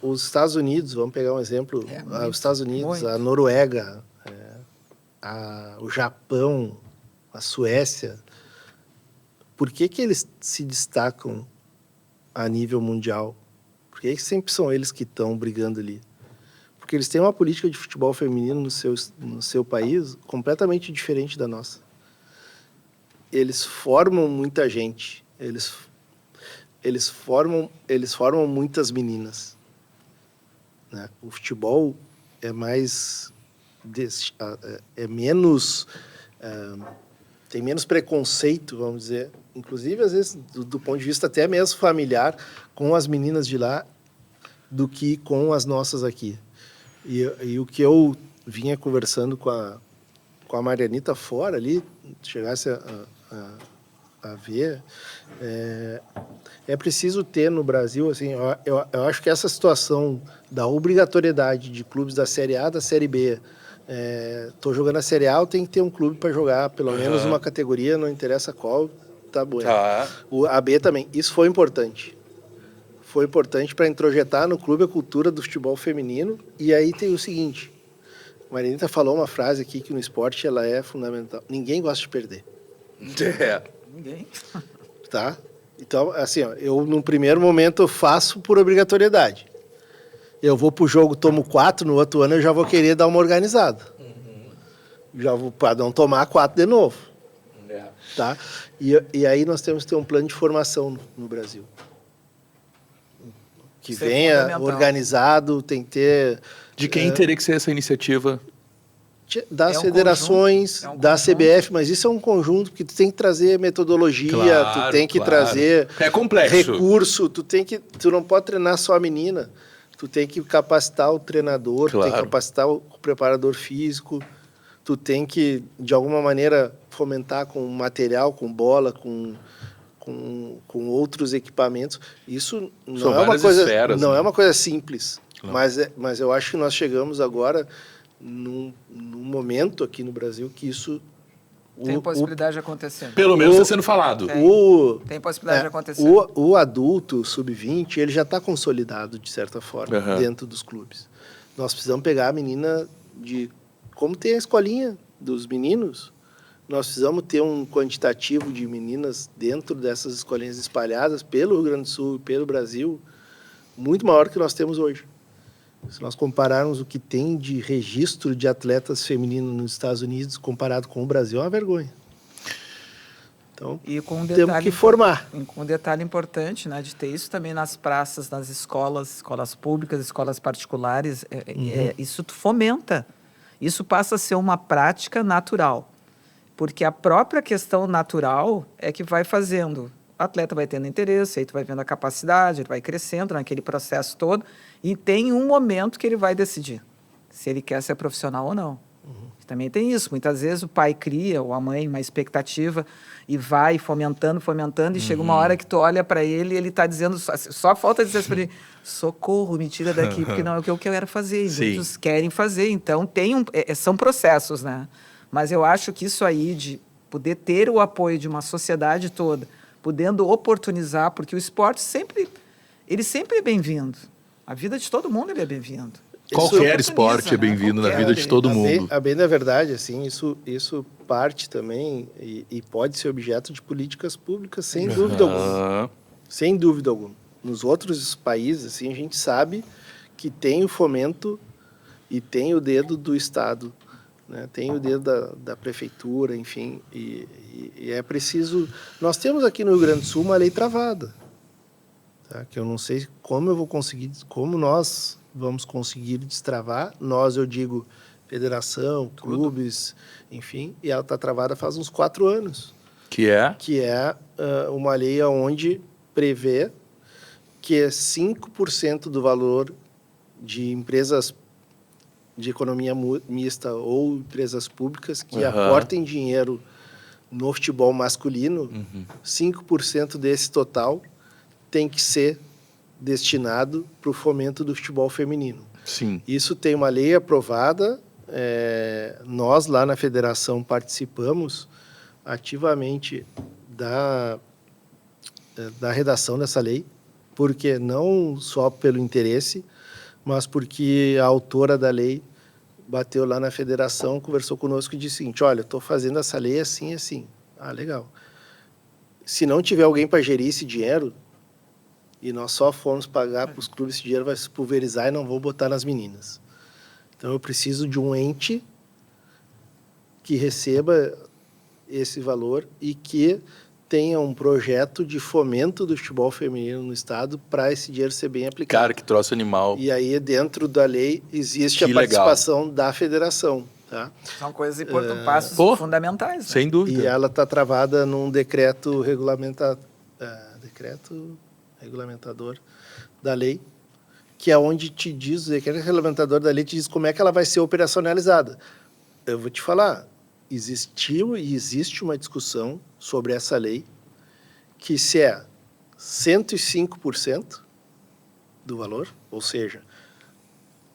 Os Estados Unidos, vamos pegar um exemplo, os Estados Unidos, muito. a Noruega, o Japão, a Suécia, por que eles se destacam a nível mundial? Por que sempre são eles que estão brigando ali? Porque eles têm uma política de futebol feminino no seu país completamente diferente da nossa. Eles formam muita gente, eles formam muitas meninas, né? O futebol é mais menos tem menos preconceito, vamos dizer, inclusive às vezes do ponto de vista até mesmo familiar com as meninas de lá do que com as nossas aqui. E o que eu vinha conversando com a Marianita fora ali, chegasse a ver, é preciso ter no Brasil, assim, eu acho que essa situação da obrigatoriedade de clubes da Série A, da Série B, tô jogando a Série A, eu tenho que ter um clube para jogar, pelo menos uma categoria, não interessa qual, tá bom. Tá. A B também, isso foi importante. Foi importante para introjetar no clube a cultura do futebol feminino. E aí tem o seguinte, a Marianita falou uma frase aqui que no esporte ela é fundamental. Ninguém gosta de perder. Ninguém. Tá? Então, assim, ó, eu num primeiro momento eu faço por obrigatoriedade. Eu vou pro jogo, tomo 4, no outro ano eu já vou querer dar uma organizada. Já vou para não tomar 4 de novo. Tá? E aí nós temos que ter um plano de formação no Brasil. Que Isso é venha fundamental. organizado, tem que ter... De quem teria que ser essa iniciativa? Das É um federações, conjunto, da CBF, mas isso é um conjunto que tu tem que trazer metodologia, tu tem que trazer É complexo. recurso, tu não pode treinar só a menina, tu tem que capacitar o treinador, tu tem que capacitar o preparador físico, tu tem que, de alguma maneira, fomentar com material, com bola, com outros equipamentos. Isso São não é uma várias coisa, esferas, não né? é uma coisa simples, Não. mas eu acho que nós chegamos agora num momento aqui no Brasil que isso Tem possibilidade de acontecer. Pelo menos está sendo falado. Tem possibilidade de acontecer. O adulto sub-20, ele já está consolidado, de certa forma, dentro dos clubes. Nós precisamos pegar a menina como tem a escolinha dos meninos, nós precisamos ter um quantitativo de meninas dentro dessas escolinhas espalhadas pelo Rio Grande do Sul e pelo Brasil muito maior que nós temos hoje. Se nós compararmos o que tem de registro de atletas femininos nos Estados Unidos comparado com o Brasil, é uma vergonha. Então, E com um temos que formar. Com um detalhe importante, né, de ter isso também nas praças, nas escolas públicas, escolas particulares, isso fomenta. Isso passa a ser uma prática natural. Porque a própria questão natural é que vai fazendo. O atleta vai tendo interesse, aí tu vai vendo a capacidade, ele vai crescendo naquele processo todo, e tem um momento que ele vai decidir se ele quer ser profissional ou não. Também tem isso. Muitas vezes o pai cria, ou a mãe, uma expectativa, e vai fomentando, e chega uma hora que tu olha para ele e ele está dizendo, só falta dizer para ele, socorro, me tira daqui, porque não é o que eu quero fazer. Sim. Muitos querem fazer. Então, são processos, né? Mas eu acho que isso aí, de poder ter o apoio de uma sociedade toda, podendo oportunizar, porque o esporte sempre é bem-vindo. A vida de todo mundo ele é bem-vindo. Qualquer esporte é bem-vindo na vida de todo mundo. A bem da verdade, assim, isso parte também e pode ser objeto de políticas públicas, sem dúvida alguma. Sem dúvida alguma. Nos outros países, assim, a gente sabe que tem o fomento e tem o dedo do Estado, né? Tem o dedo da prefeitura, enfim, e é preciso... Nós temos aqui no Rio Grande do Sul uma lei travada, tá? Que eu não sei como eu vou conseguir, como nós vamos conseguir destravar. Nós, eu digo, federação, clubes, enfim, e ela está travada faz uns 4 anos. Que é? Que é uma lei onde prevê que 5% do valor de empresas de economia mista ou empresas públicas que aportem dinheiro no futebol masculino, 5% desse total tem que ser destinado para o fomento do futebol feminino. Sim. Isso tem uma lei aprovada, nós lá na federação participamos ativamente da redação dessa lei, porque não só pelo interesse, mas porque a autora da lei bateu lá na federação, conversou conosco e disse o seguinte, olha, estou fazendo essa lei assim, assim. Ah, legal. Se não tiver alguém para gerir esse dinheiro, e nós só formos pagar para os clubes, esse dinheiro vai se pulverizar e não vou botar nas meninas. Então, eu preciso de um ente que receba esse valor e que tenha um projeto de fomento do futebol feminino no estado para esse dinheiro ser bem aplicado. Cara, que troço animal. E aí, dentro da lei, existe a Que legal. participação da federação. Tá? São coisas importantes, passos fundamentais. Né? Sem dúvida. E ela está travada num decreto regulamentador da lei, que é onde te diz, o decreto regulamentador da lei te diz como é que ela vai ser operacionalizada. Eu vou te falar, existiu e existe uma discussão sobre essa lei, que se é 105% do valor, ou seja,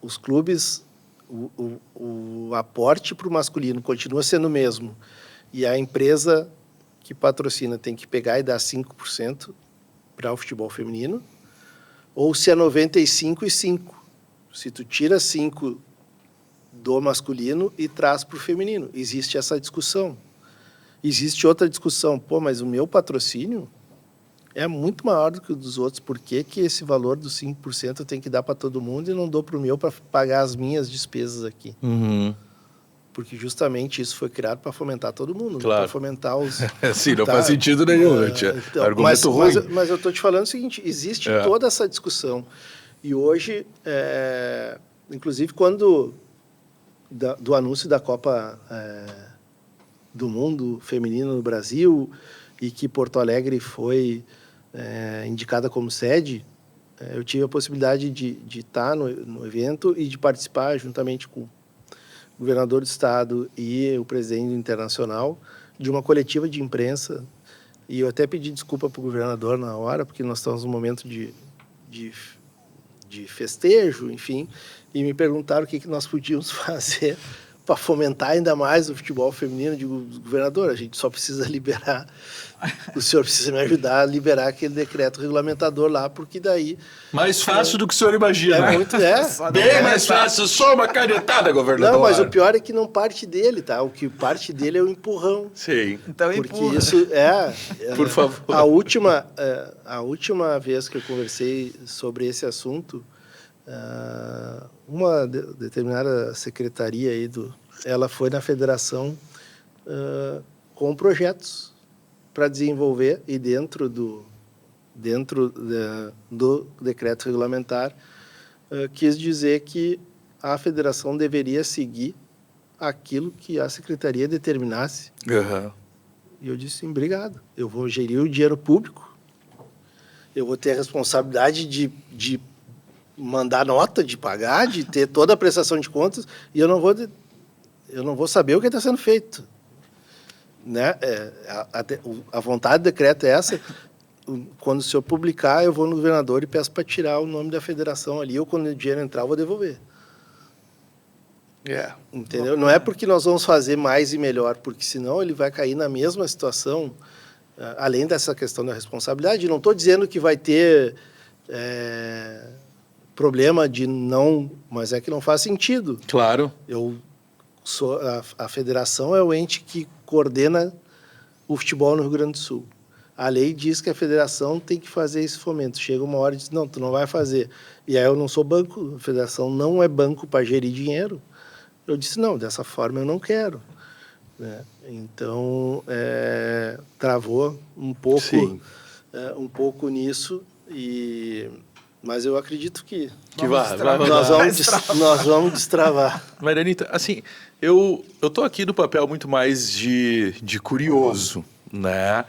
os clubes, o aporte para o masculino continua sendo o mesmo, e a empresa que patrocina tem que pegar e dar 5% para o futebol feminino, ou se é 95 e 5. Se tu tira 5 do masculino e traz para o feminino. Existe essa discussão. Existe outra discussão. Pô, mas o meu patrocínio é muito maior do que o dos outros. Por que que esse valor dos 5% eu tenho que dar para todo mundo e não dou para o meu para pagar as minhas despesas aqui? Uhum. Porque justamente isso foi criado para fomentar todo mundo, Claro. Para fomentar os... Sim, não faz sentido nenhum. Então, Argumento ruim. mas eu estou te falando o seguinte, existe toda essa discussão. E hoje, inclusive, quando do anúncio da Copa do Mundo Feminino no Brasil e que Porto Alegre foi indicada como sede, eu tive a possibilidade de estar no evento e de participar juntamente com o governador do estado e o presidente do Internacional de uma coletiva de imprensa. E eu até pedi desculpa para o governador na hora, porque nós estamos num momento de festejo, enfim, e me perguntaram o que nós podíamos fazer para fomentar ainda mais o futebol feminino. Eu digo, governador, a gente só precisa liberar, o senhor precisa me ajudar a liberar aquele decreto regulamentador lá, porque daí... Mais fácil do que o senhor imagina. É muito, Bem mais fácil, só uma canetada, governador. Não, mas o pior é que não parte dele, tá? O que parte dele é o empurrão. Sim. Então, Porque empurra. isso Por favor. A última vez que eu conversei sobre esse assunto, uma determinada secretaria aí ela foi na federação com projetos para desenvolver, e dentro do decreto regulamentar quis dizer que a federação deveria seguir aquilo que a secretaria determinasse. Uhum. E eu disse, obrigado, eu vou gerir o dinheiro público, eu vou ter a responsabilidade de mandar nota, de pagar, de ter toda a prestação de contas, e eu não vou saber o que está sendo feito. Né? A vontade do decreto é essa. Quando o senhor publicar, eu vou no governador e peço para tirar o nome da federação ali, ou quando o dinheiro entrar, eu vou devolver. Entendeu? Não é porque nós vamos fazer mais e melhor, porque senão ele vai cair na mesma situação, além dessa questão da responsabilidade. Não estou dizendo que vai ter problema de não, mas é que não faz sentido. Claro. A federação é o ente que coordena o futebol no Rio Grande do Sul. A lei diz que a federação tem que fazer esse fomento. Chega uma hora e diz, não, tu não vai fazer. E aí eu não sou banco, a federação não é banco para gerir dinheiro. Eu disse, não, dessa forma eu não quero. Né? Então, travou um pouco nisso, mas eu acredito que nós vamos destravar. Marianita, assim, eu tô aqui do papel muito mais de curioso, né?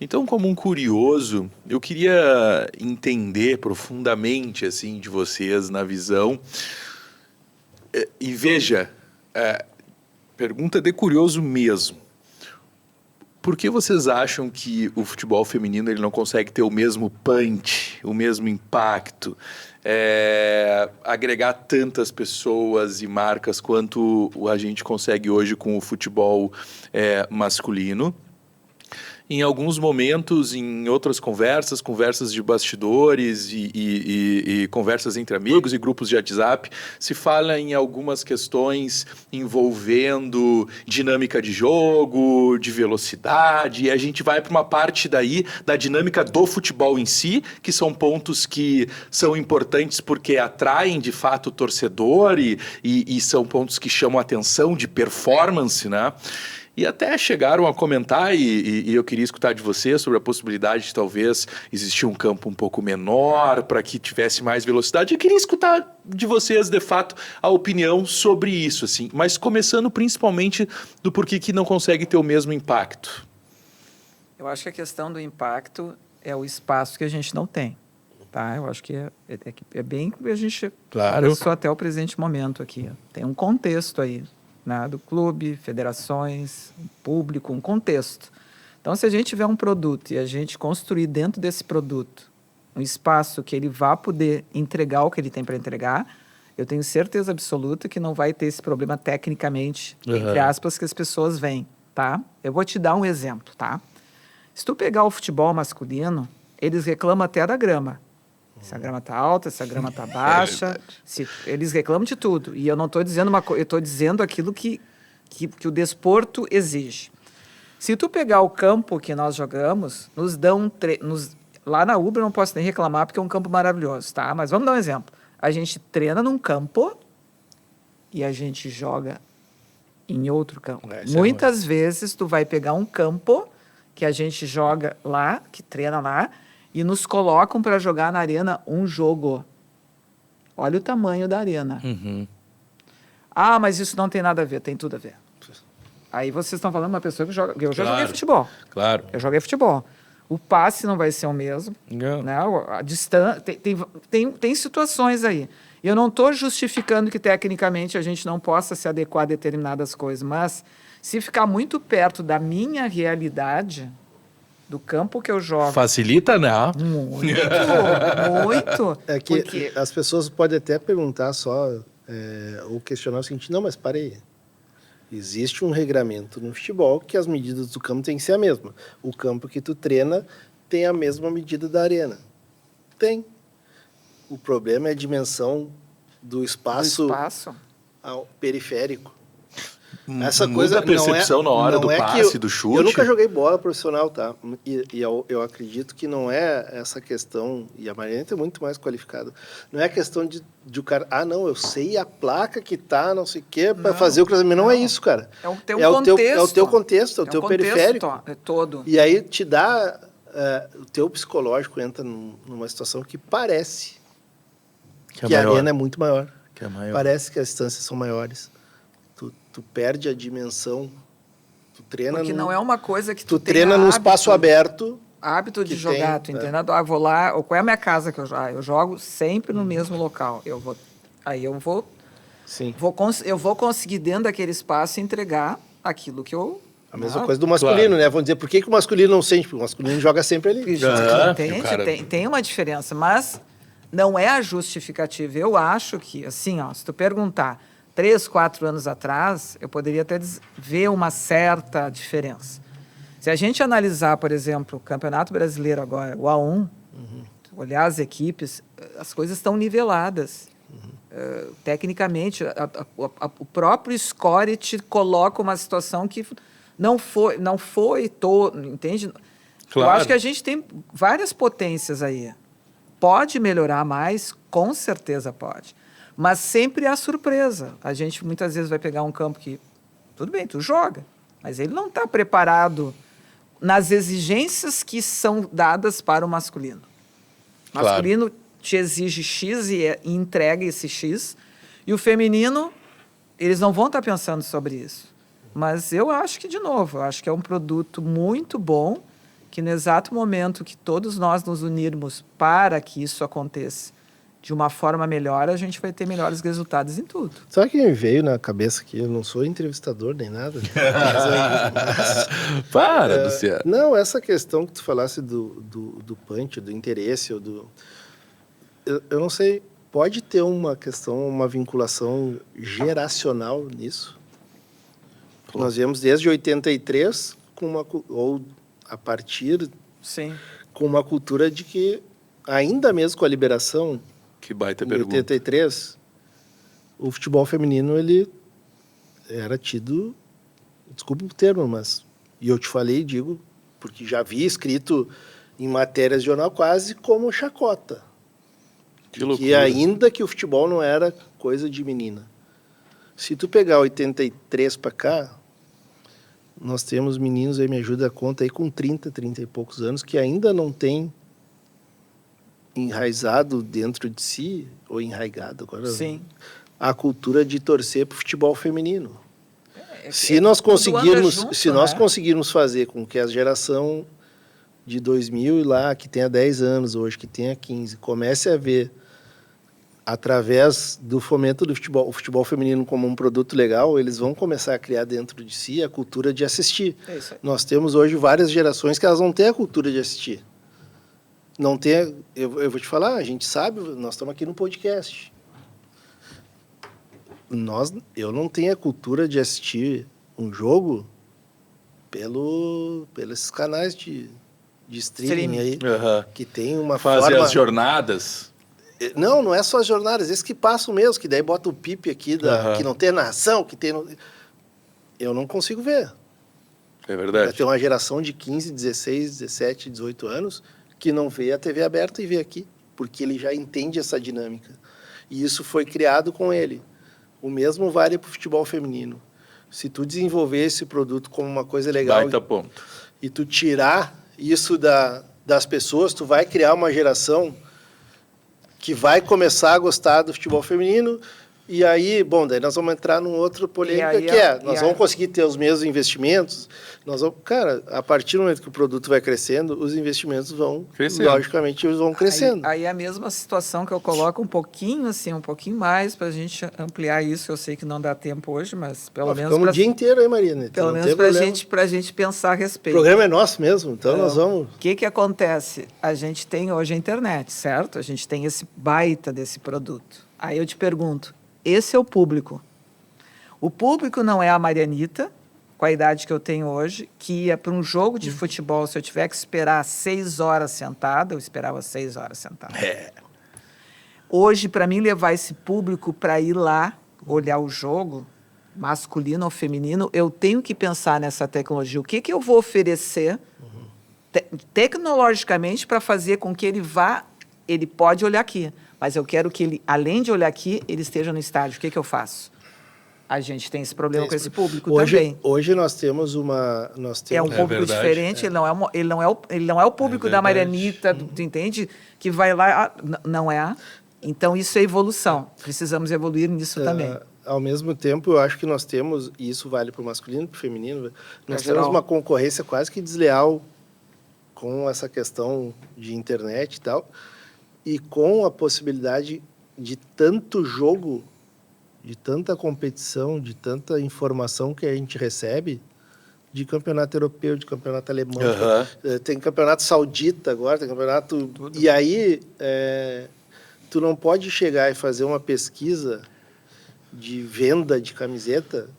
Então, como um curioso, eu queria entender profundamente, assim, de vocês, na visão. E veja, pergunta de curioso mesmo. Por que vocês acham que o futebol feminino ele não consegue ter o mesmo punch, o mesmo impacto, agregar tantas pessoas e marcas quanto a gente consegue hoje com o futebol masculino? em alguns momentos, em outras conversas de bastidores e conversas entre amigos e grupos de WhatsApp, se fala em algumas questões envolvendo dinâmica de jogo, de velocidade, e a gente vai para uma parte daí da dinâmica do futebol em si, que são pontos que são importantes porque atraem de fato o torcedor e são pontos que chamam a atenção de performance, né? E até chegaram a comentar, e eu queria escutar de você sobre a possibilidade de talvez existir um campo um pouco menor para que tivesse mais velocidade. Eu queria escutar de vocês, de fato, a opinião sobre isso, assim. Mas começando principalmente do porquê que não consegue ter o mesmo impacto. Eu acho que a questão do impacto é o espaço que a gente não tem. Tá? Eu acho que é bem que a gente passou até o presente momento aqui. Tem um contexto aí, né, do clube, federações, público, um contexto. Então, se a gente tiver um produto e a gente construir dentro desse produto um espaço que ele vá poder entregar o que ele tem para entregar, eu tenho certeza absoluta que não vai ter esse problema tecnicamente, entre aspas, que as pessoas veem. Tá? Eu vou te dar um exemplo. Tá? Se tu pegar o futebol masculino, eles reclamam até da grama. Se a grama está alta, se a grama está baixa, eles reclamam de tudo. E eu não estou dizendo uma coisa, eu estou dizendo aquilo que o desporto exige. Se tu pegar o campo que nós jogamos, lá na Ubra eu não posso nem reclamar porque é um campo maravilhoso, tá? Mas vamos dar um exemplo. A gente treina num campo e a gente joga em outro campo. Muitas vezes tu vai pegar um campo que a gente joga lá, que treina lá, e nos colocam para jogar na arena um jogo. Olha o tamanho da arena. Ah, mas isso não tem nada a ver. Tem tudo a ver. Aí vocês estão falando de uma pessoa que joga... Eu já joguei futebol. Claro. Eu joguei futebol. O passe não vai ser o mesmo. Né? A distância... Tem situações aí. Eu não estou justificando que tecnicamente a gente não possa se adequar a determinadas coisas, mas se ficar muito perto da minha realidade... do campo que eu jogo. Facilita, né? Muito. É que as pessoas podem até perguntar só, ou questionar o seguinte, não, mas para aí. Existe um regramento no futebol que as medidas do campo têm que ser a mesma. O campo que tu treina tem a mesma medida da arena. Tem. O problema é a dimensão do espaço ao periférico. Essa coisa a percepção na hora do passe, do chute. Eu nunca joguei bola profissional, tá? E eu acredito que não é essa questão, e a Mariana é muito mais qualificada, não é a questão de o cara, não, eu sei a placa que tá, não sei o quê, para fazer o cruzamento. Não é isso, cara. É o teu contexto. É o teu contexto, é o teu periférico. É todo. E aí te dá, o teu psicológico entra numa situação que parece que a arena é muito maior. Parece que as distâncias são maiores. Tu perde a dimensão, tu treina... Porque não é uma coisa que tu treina num espaço aberto... Hábito de jogar, tu entende? Vou lá, ou qual é a minha casa que eu jogo? Eu jogo sempre no mesmo local. Eu vou conseguir dentro daquele espaço entregar aquilo que eu... A mesma coisa do masculino, né? Vamos dizer, por que o masculino não sente? Porque o masculino joga sempre ali. Tem uma diferença, mas não é a justificativa. Eu acho que, assim, se tu perguntar... 3, 4 anos atrás, eu poderia até ver uma certa diferença. Se a gente analisar, por exemplo, o Campeonato Brasileiro agora, o A1, olhar as equipes, as coisas estão niveladas. Tecnicamente, o próprio score te coloca uma situação que não foi todo, entende? Claro. Eu acho que a gente tem várias potências aí. Pode melhorar mais? Com certeza pode. Mas sempre há surpresa. A gente muitas vezes vai pegar um campo que, tudo bem, tu joga, mas ele não está preparado nas exigências que são dadas para o masculino. O masculino te exige X e entrega esse X, e o feminino, eles não vão estar pensando sobre isso. Mas eu acho que, de novo, eu acho que é um produto muito bom, que no exato momento que todos nós nos unirmos para que isso aconteça, de uma forma melhor, a gente vai ter melhores resultados em tudo. Sabe o que me veio na cabeça aqui? Eu não sou entrevistador nem nada. Para, Luciano. Não, essa questão que tu falasse do punch, do interesse, ou do... Eu não sei, pode ter uma questão, uma vinculação geracional nisso? Nós viemos desde 83 com uma... ou a partir Sim. com uma cultura de que, ainda mesmo com a liberação, Que baita em pergunta. 83, o futebol feminino ele era tido, desculpa o termo, mas, e eu te falei, digo, porque já vi escrito em matérias de jornal quase como chacota. Que loucura. Que ainda que o futebol não era coisa de menina. Se tu pegar 83 para cá, nós temos meninos, aí me ajuda a conta, aí com 30 e poucos anos, que ainda não tem enraizado dentro de si, ou enraigado agora, Sim. a cultura de torcer para o futebol feminino. É Se nós tudo anda conseguirmos, junto, se nós né? conseguirmos fazer com que a geração de 2000 e lá, que tenha 10 anos hoje, que tenha 15, comece a ver, através do fomento do futebol, o futebol feminino como um produto legal, eles vão começar a criar dentro de si a cultura de assistir. É isso aí. Nós temos hoje várias gerações que elas não têm a cultura de assistir. Não tem, eu vou te falar, a gente sabe, nós estamos aqui no podcast. Eu não tenho a cultura de assistir um jogo pelos canais de streaming aí, Aham. que tem uma Fazer forma... as jornadas. Não é só as jornadas, esses que passam mesmo, que daí bota o pipe aqui, Aham. que não tem narração, que tem... Eu não consigo ver. É Vai verdade. ter uma geração de 15, 16, 17, 18 anos que não vê a TV aberta e vê aqui, porque ele já entende essa dinâmica. E isso foi criado com ele. O mesmo vale para o futebol feminino. Se tu desenvolver esse produto como uma coisa legal Baita ponto. e tu tirar isso das pessoas, tu vai criar uma geração que vai começar a gostar do futebol feminino. E aí, bom, daí nós vamos entrar num outro polêmica, E aí, que é, e nós aí- vamos conseguir ter os mesmos investimentos, cara, a partir do momento que o produto vai crescendo, os investimentos vão, Crescendo. logicamente, eles vão crescendo. Aí é a mesma situação que eu coloco um pouquinho mais para a gente ampliar isso. Eu sei que não dá tempo hoje, mas pelo Nós menos ficamos o dia inteiro aí, Marina. pelo não menos tem para problema. a gente pensar a O respeito. programa é nosso mesmo, então nós vamos... O que acontece? A gente tem hoje a internet, certo? A gente tem esse baita desse produto. Aí eu te pergunto, esse é o público. O público não é a Marianita, com a idade que eu tenho hoje, que ia para um jogo de futebol, se eu tiver que esperar 6 horas sentada, eu esperava 6 horas sentada. Hoje, para mim, levar esse público para ir lá, olhar o jogo, masculino ou feminino, eu tenho que pensar nessa tecnologia. O que eu vou oferecer tecnologicamente para fazer com que ele vá, ele pode olhar aqui, mas eu quero que ele, além de olhar aqui, ele esteja no estádio. O que eu faço? A gente tem esse problema com esse público também. Hoje nós temos uma... É um público verdade. diferente, ele não é o público da verdade. Marianita, tu entende? Que vai lá, não é. Então, isso é evolução. Precisamos evoluir nisso também. Ao mesmo tempo, eu acho que nós temos, e isso vale para o masculino e para o feminino, nós geral. temos uma concorrência quase que desleal com essa questão de internet e tal, e com a possibilidade de tanto jogo, de tanta competição, de tanta informação que a gente recebe, de campeonato europeu, de campeonato alemão, Aham. tem campeonato saudita agora, tem campeonato... E aí, tu não pode chegar e fazer uma pesquisa de venda de camiseta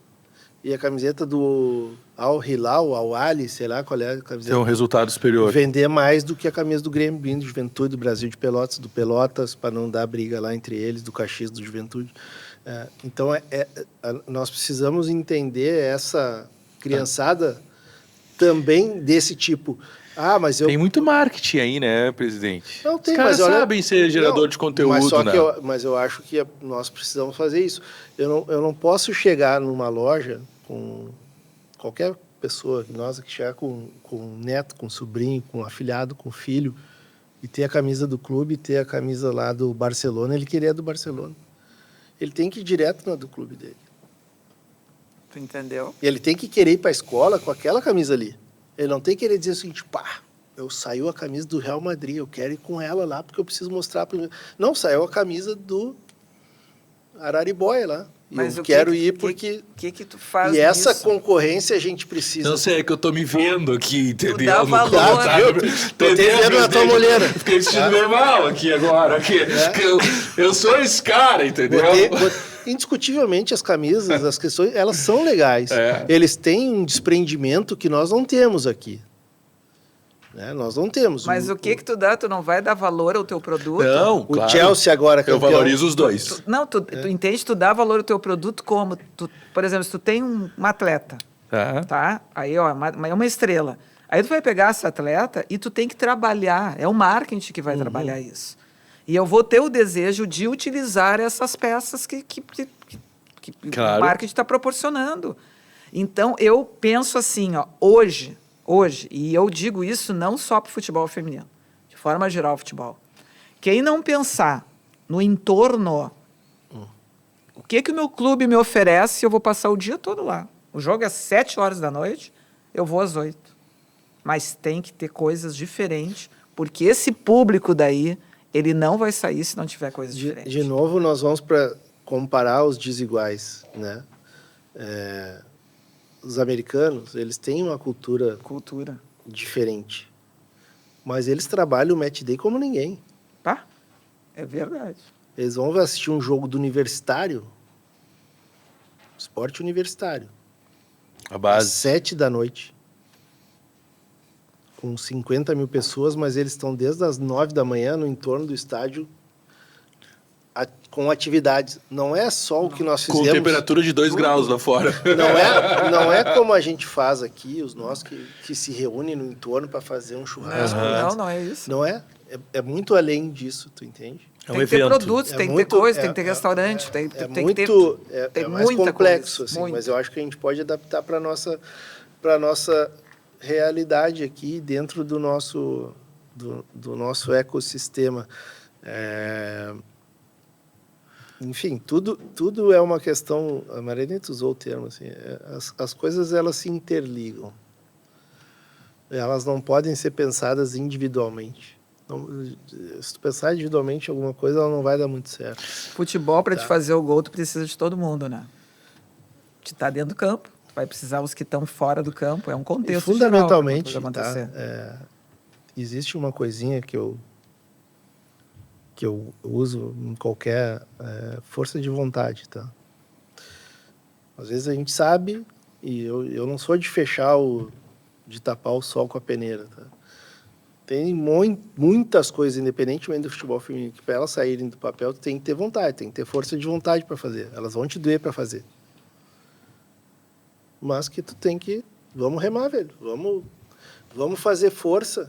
e a camiseta do Al Hilal, Al Ali, sei lá qual é a camiseta, Tem um resultado superior. vender mais do que a camisa do Grêmio, do Juventude, do Brasil de Pelotas, do Pelotas, para não dar briga lá entre eles, do Caxias, do Juventude. Então, nós precisamos entender essa criançada também desse tipo. Mas eu... Tem muito marketing aí, né, presidente? Não tem, Os caras mas olha- sabem ser gerador Não, de conteúdo, mas só né? mas eu acho que nós precisamos fazer isso. Eu não posso chegar numa loja com qualquer pessoa, nós que chegar com um neto, com um sobrinho, com um afilhado, com um filho, e ter a camisa do clube, e ter a camisa lá do Barcelona, ele queria do Barcelona. Ele tem que ir direto na do clube dele. Tu entendeu? Ele tem que querer ir para a escola com aquela camisa ali. Ele não tem que querer dizer o seguinte, eu saiu a camisa do Real Madrid, eu quero ir com ela lá porque eu preciso mostrar para... Não, saiu a camisa do Araribóia lá. Mas eu o quero ir porque... O que tu faz E essa nisso? concorrência a gente precisa... Não sei, é que eu tô me vendo aqui, entendeu? dá No valor. comentário, Tô te vendo na tua presidente? mulher. Fiquei vestindo normal aqui agora. Que eu sou esse cara, entendeu? Indiscutivelmente, as camisas, as questões, elas são legais. É. Eles têm um desprendimento que nós não temos aqui. Né? Nós não temos. Mas o que tu dá? Tu não vai dar valor ao teu produto? Não, O claro. Chelsea agora Eu campeão. valorizo os dois. Tu entende? Tu dá valor ao teu produto como? Por exemplo, se tu tem um atleta, tá? Aí, ó, é uma estrela. Aí tu vai pegar esse atleta e tu tem que trabalhar. É o marketing que vai trabalhar isso. E eu vou ter o desejo de utilizar essas peças que Claro. o marketing está proporcionando. Então, eu penso assim, ó, hoje, e eu digo isso não só para o futebol feminino, de forma geral o futebol. Quem não pensar no entorno, o que o meu clube me oferece, eu vou passar o dia todo lá. O jogo é às 7 horas da noite, eu vou às 8. Mas tem que ter coisas diferentes, porque esse público daí, ele não vai sair se não tiver coisas diferentes. De novo, nós vamos para comparar os desiguais, né? Os americanos, eles têm uma cultura diferente, mas eles trabalham o match day como ninguém. Tá? É verdade. Eles vão assistir um jogo do universitário, esporte universitário, A às base. 7 da noite, com 50 mil pessoas, mas eles estão desde as 9 da manhã no entorno do estádio com atividades. Não é só o que nós Com fizemos. temperatura de 2 graus lá fora. Não é como a gente faz aqui, os nossos que se reúnem no entorno para fazer um churrasco. Não é isso. Não é? É muito além disso, tu entende? É um Tem que ter evento. produtos, É tem que muito- ter coisa, é- tem que ter restaurante, tem que ter... tem mais muita complexo, coisa, assim, muito. mas eu acho que a gente pode adaptar para nossa realidade aqui dentro do nosso ecossistema. Enfim, tudo é uma questão. A Marineta usou o termo assim. As coisas elas se interligam. Elas não podem ser pensadas individualmente. Se tu pensar individualmente em alguma coisa, ela não vai dar muito certo. Futebol, para te fazer o gol, tu precisa de todo mundo, né? De estar dentro do campo. Tu vai precisar os que estão fora do campo. É um E contexto fundamentalmente, geral pra coisa tá, acontecer. existe uma coisinha que eu uso em qualquer força de vontade, tá? Às vezes a gente sabe, e eu não sou de de tapar o sol com a peneira, tá? Tem muitas coisas, independentemente do futebol feminino, que para elas saírem do papel, tu tem que ter vontade, tem que ter força de vontade para fazer. Elas vão te doer para fazer. Mas que tu tem que... Vamos remar, velho. Vamos fazer força.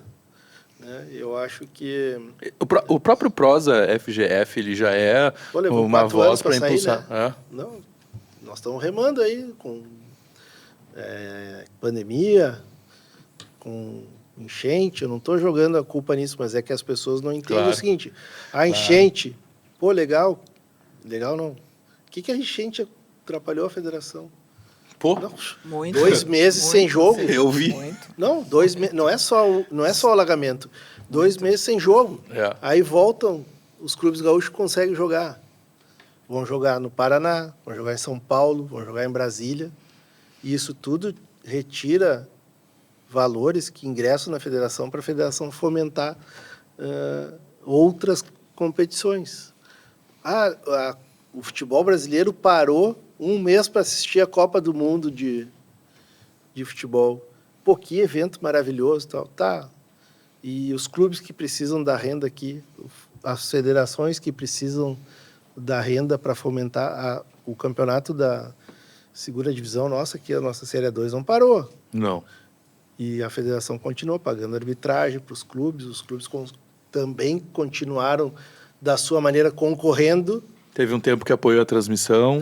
Né? Eu acho que... O próprio Prosa FGF, ele já é Pô, levou uma 4 voz anos pra para sair, impulsar. né? Não, nós estamos remando aí com pandemia, com enchente. Eu não estou jogando a culpa nisso, mas é que as pessoas não entendem Claro. o seguinte. A enchente, pô, legal. Legal não. O que a enchente atrapalhou a federação? Pô, Não, Muito. 2 meses Muito, sem jogo. eu vi. Muito. Não, 2 meses. Não é só o alagamento. 2 meses sem jogo. É. Aí voltam, os clubes gaúchos conseguem jogar. Vão jogar no Paraná, vão jogar em São Paulo, vão jogar em Brasília. E isso tudo retira valores que ingressam na federação para a federação fomentar outras competições. O futebol brasileiro parou 1 mês para assistir a Copa do Mundo de futebol. Pô, que evento maravilhoso. Tal. Tá. E os clubes que precisam da renda aqui, as federações que precisam da renda para fomentar o campeonato da segunda divisão nossa, que a nossa Série 2 não parou. Não. E a federação continuou pagando arbitragem para os clubes também continuaram, da sua maneira, concorrendo. Teve um tempo que apoiou a transmissão.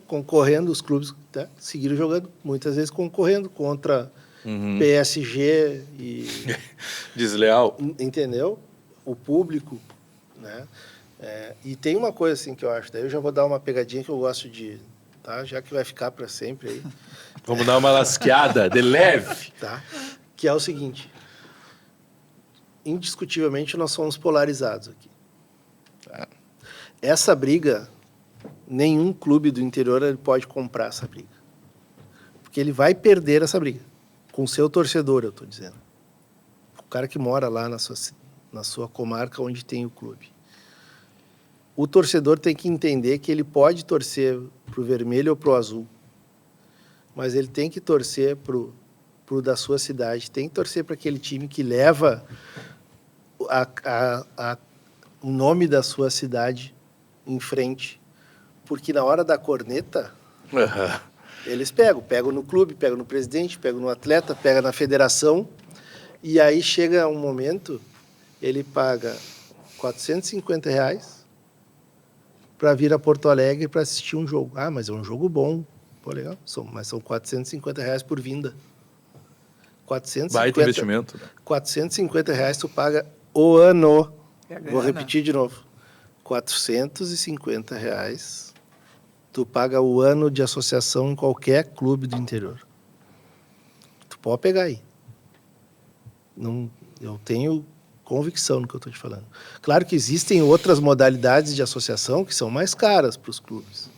Concorrendo, os clubes seguiram jogando, muitas vezes concorrendo contra PSG e... Desleal. Entendeu? O público, né? E tem uma coisa assim que eu acho, daí eu já vou dar uma pegadinha que eu gosto de... Tá? Já que vai ficar para sempre aí. Vamos dar uma lasqueada de leve. Tá? Que é o seguinte, indiscutivelmente nós somos polarizados aqui. Tá? Essa briga, nenhum clube do interior ele pode comprar essa briga. Porque ele vai perder essa briga. Com o seu torcedor, eu estou dizendo. O cara que mora lá na sua comarca onde tem o clube. O torcedor tem que entender que ele pode torcer para o vermelho ou para o azul. Mas ele tem que torcer para o pro da sua cidade, tem que torcer para aquele time que leva o nome da sua cidade em frente. Porque na hora da corneta, eles pegam no clube, pegam no presidente, pegam no atleta, pegam na federação, e aí chega um momento, ele paga R$450 para vir a Porto Alegre para assistir um jogo. Ah, mas é um jogo bom. Pô, legal. Mas são R$450 por vinda. 450, baita investimento. R$450 tu paga o ano. Vou grana. repetir de novo. R$450 tu paga o ano de associação em qualquer clube do interior. Tu pode pegar aí. Não, eu tenho convicção no que eu estou te falando. Claro que existem outras modalidades de associação que são mais caras para os clubes.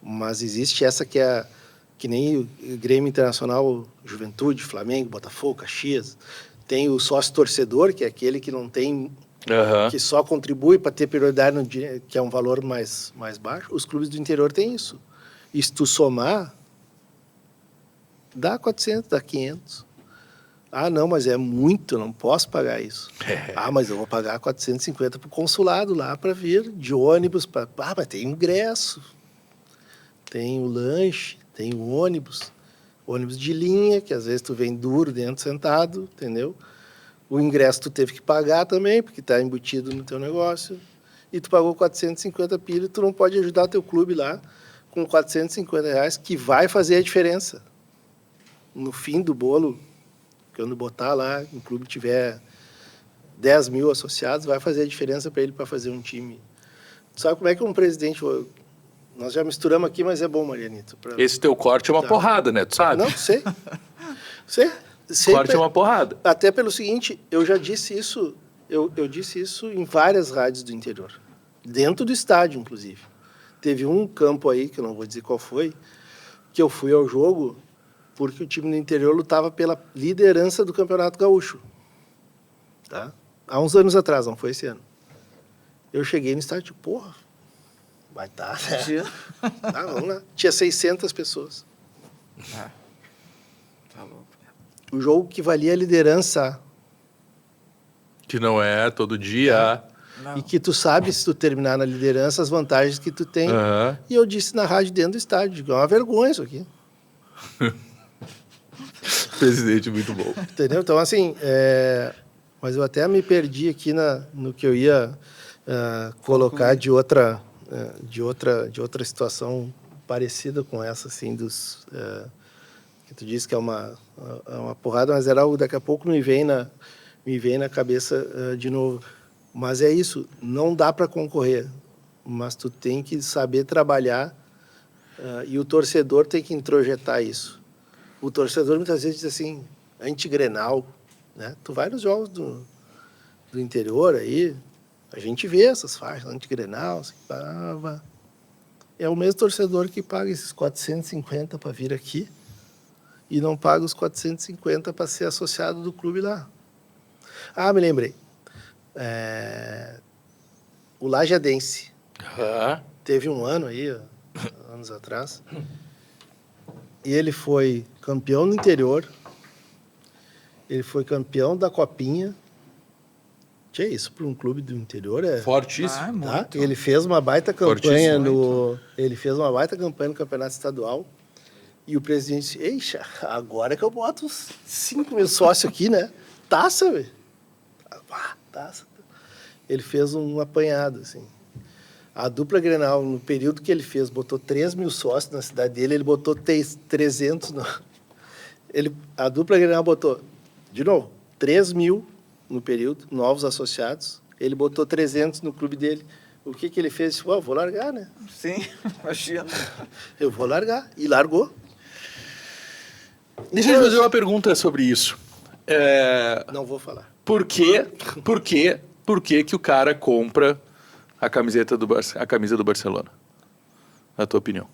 Mas existe essa que nem o Grêmio Internacional, Juventude, Flamengo, Botafogo, Caxias. Tem o sócio-torcedor, que é aquele que não tem... que só contribui para ter prioridade, que é um valor mais baixo. Os clubes do interior têm isso. E se tu somar, dá 400, dá 500. Ah, não, mas é muito, eu não posso pagar isso. Ah, mas eu vou pagar 450 para o consulado lá para vir de ônibus. Ah, mas tem ingresso, tem o lanche, tem o ônibus de linha, que às vezes tu vem duro dentro sentado, entendeu? O ingresso tu teve que pagar também, porque está embutido no teu negócio. E tu pagou 450 pila, tu não pode ajudar teu clube lá com R$450, que vai fazer a diferença. No fim do bolo, quando botar lá, o clube tiver 10 mil associados, vai fazer a diferença para ele para fazer um time. Tu sabe como é que um presidente... Nós já misturamos aqui, mas é bom, Marianito. Esse teu corte é uma porrada, né? Tu sabe? Não, sei. Corte é uma porrada. Até pelo seguinte, eu já disse isso, eu disse isso em várias rádios do interior. Dentro do estádio, inclusive. Teve um campo aí, que eu não vou dizer qual foi, que eu fui ao jogo porque o time do interior lutava pela liderança do Campeonato Gaúcho. Tá? Há uns anos atrás, não foi esse ano. Eu cheguei no estádio, porra, vai estar, né? Ah, vamos lá. Tinha 600 pessoas. Tá louco. O jogo que valia a liderança. Que não é todo dia. Não. E que tu sabe, se tu terminar na liderança, as vantagens que tu tem. E eu disse na rádio dentro do estádio, que é uma vergonha isso aqui. Presidente muito bom. Entendeu? Então, assim, mas eu até me perdi aqui no que eu ia colocar de outra situação parecida com essa, assim, que tu disse que é uma porrada, mas era algo, daqui a pouco me vem na cabeça de novo. Mas é isso, não dá para concorrer, mas tu tem que saber trabalhar e o torcedor tem que introjetar isso. O torcedor muitas vezes diz assim, anti-Grenal, né? Tu vai nos jogos do interior aí, a gente vê essas faixas, anti-Grenal, assim, é o mesmo torcedor que paga esses 450 para vir aqui e não paga os 450 para ser associado do clube lá. Ah, me lembrei. O Lajadense. Teve um ano aí, anos atrás, e ele foi campeão no interior, ele foi campeão da Copinha. Que é isso, para um clube do interior é fortíssimo. Tá? Ele fez uma baita campanha no campeonato estadual. E o presidente disse, eixa, agora que eu boto uns 5 mil sócios aqui, né? Taça, velho. Taça. Ele fez um apanhado, assim. A dupla Grenal, no período que ele fez, botou 3 mil sócios na cidade dele, ele botou 300. A dupla Grenal botou, de novo, 3 mil no período, novos associados. Ele botou 300 no clube dele. O que ele fez? Disse, vou largar, né? Sim, imagina. Eu vou largar. E largou. Deixa eu te fazer uma pergunta sobre isso. Não vou falar. Por que que o cara compra a camisa do Barcelona? Na tua opinião.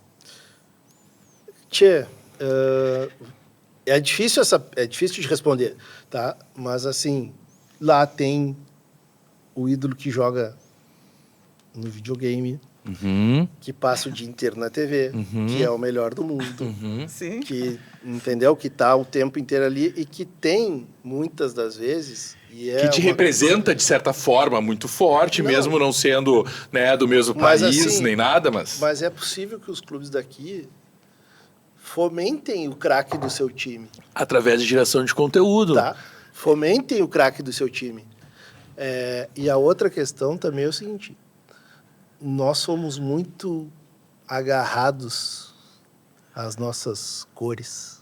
Tchê, é difícil de responder, tá? Mas, assim, lá tem o ídolo que joga no videogame, que passa o dia inteiro na TV, que é o melhor do mundo, Sim. que, entendeu? Que tá o tempo inteiro ali e que tem, muitas das vezes... Que te representa, de certa forma, muito forte, mesmo não sendo, né, do mesmo país, assim, nem nada, mas... Mas é possível que os clubes daqui fomentem o craque do seu time. Através de geração de conteúdo. Tá? Fomentem o craque do seu time. E a outra questão também é o seguinte, nós somos muito agarrados às nossas cores.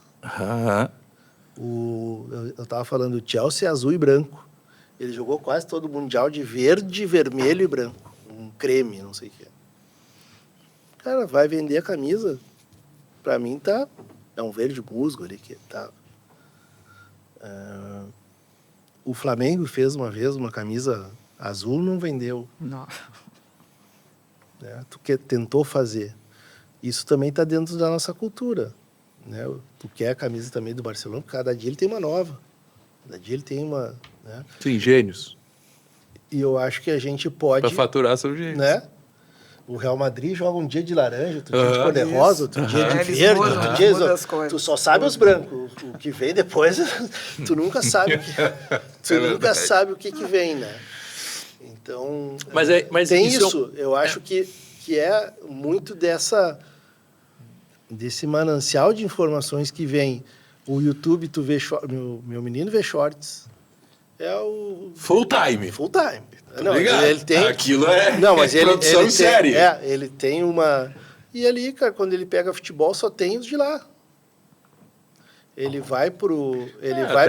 Eu estava falando do Chelsea azul e branco. Ele jogou quase todo o Mundial de verde, vermelho e branco. Um creme, não sei o que é. Cara, vai vender a camisa. Pra mim tá... É um verde musgo ali que tá... O Flamengo fez uma vez uma camisa azul, não vendeu. Não. Tu tentou fazer. Isso também está dentro da nossa cultura. Né? Tu quer a camisa também do Barcelona, porque cada dia ele tem uma nova. Cada dia ele tem uma... Né? Sim, gênios. E eu acho que a gente pode... Para faturar são gênios. Né? O Real Madrid joga um dia de laranja, outro dia de cor-de-rosa, outro dia de Eles verde, mudam, outro dia... mudam as cores. Tu só sabe os brancos. O que vem depois, tu nunca sabe. Tu nunca sabe o que vem, né? Então, mas tem isso... isso. Eu acho que é muito desse manancial de informações que vem. O YouTube, tu vê... Meu menino vê shorts. É o... Full time. Full time. Não, Obrigado. ele tem... Aquilo é não, mas produção ele série. Ele tem uma... E ali, cara, quando ele pega futebol, só tem os de lá. Ele vai pro...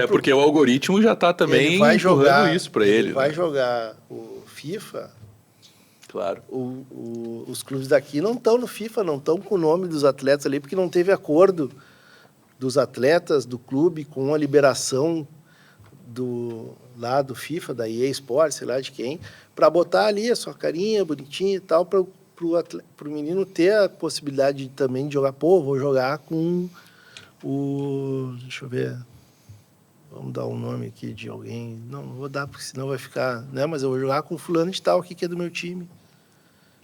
porque o algoritmo já está também ele vai jogar isso para ele. Vai jogar o FIFA... Claro. Os clubes daqui não estão no FIFA, não estão com o nome dos atletas ali, porque não teve acordo dos atletas, do clube, com a liberação do FIFA, da EA Sports, sei lá de quem, para botar ali a sua carinha bonitinha e tal, para o menino ter a possibilidade também de jogar. Pô, vou jogar com deixa eu ver... Vamos dar um nome aqui de alguém. Não vou dar, porque senão vai ficar... Né? Mas eu vou jogar com fulano de tal aqui, que é do meu time.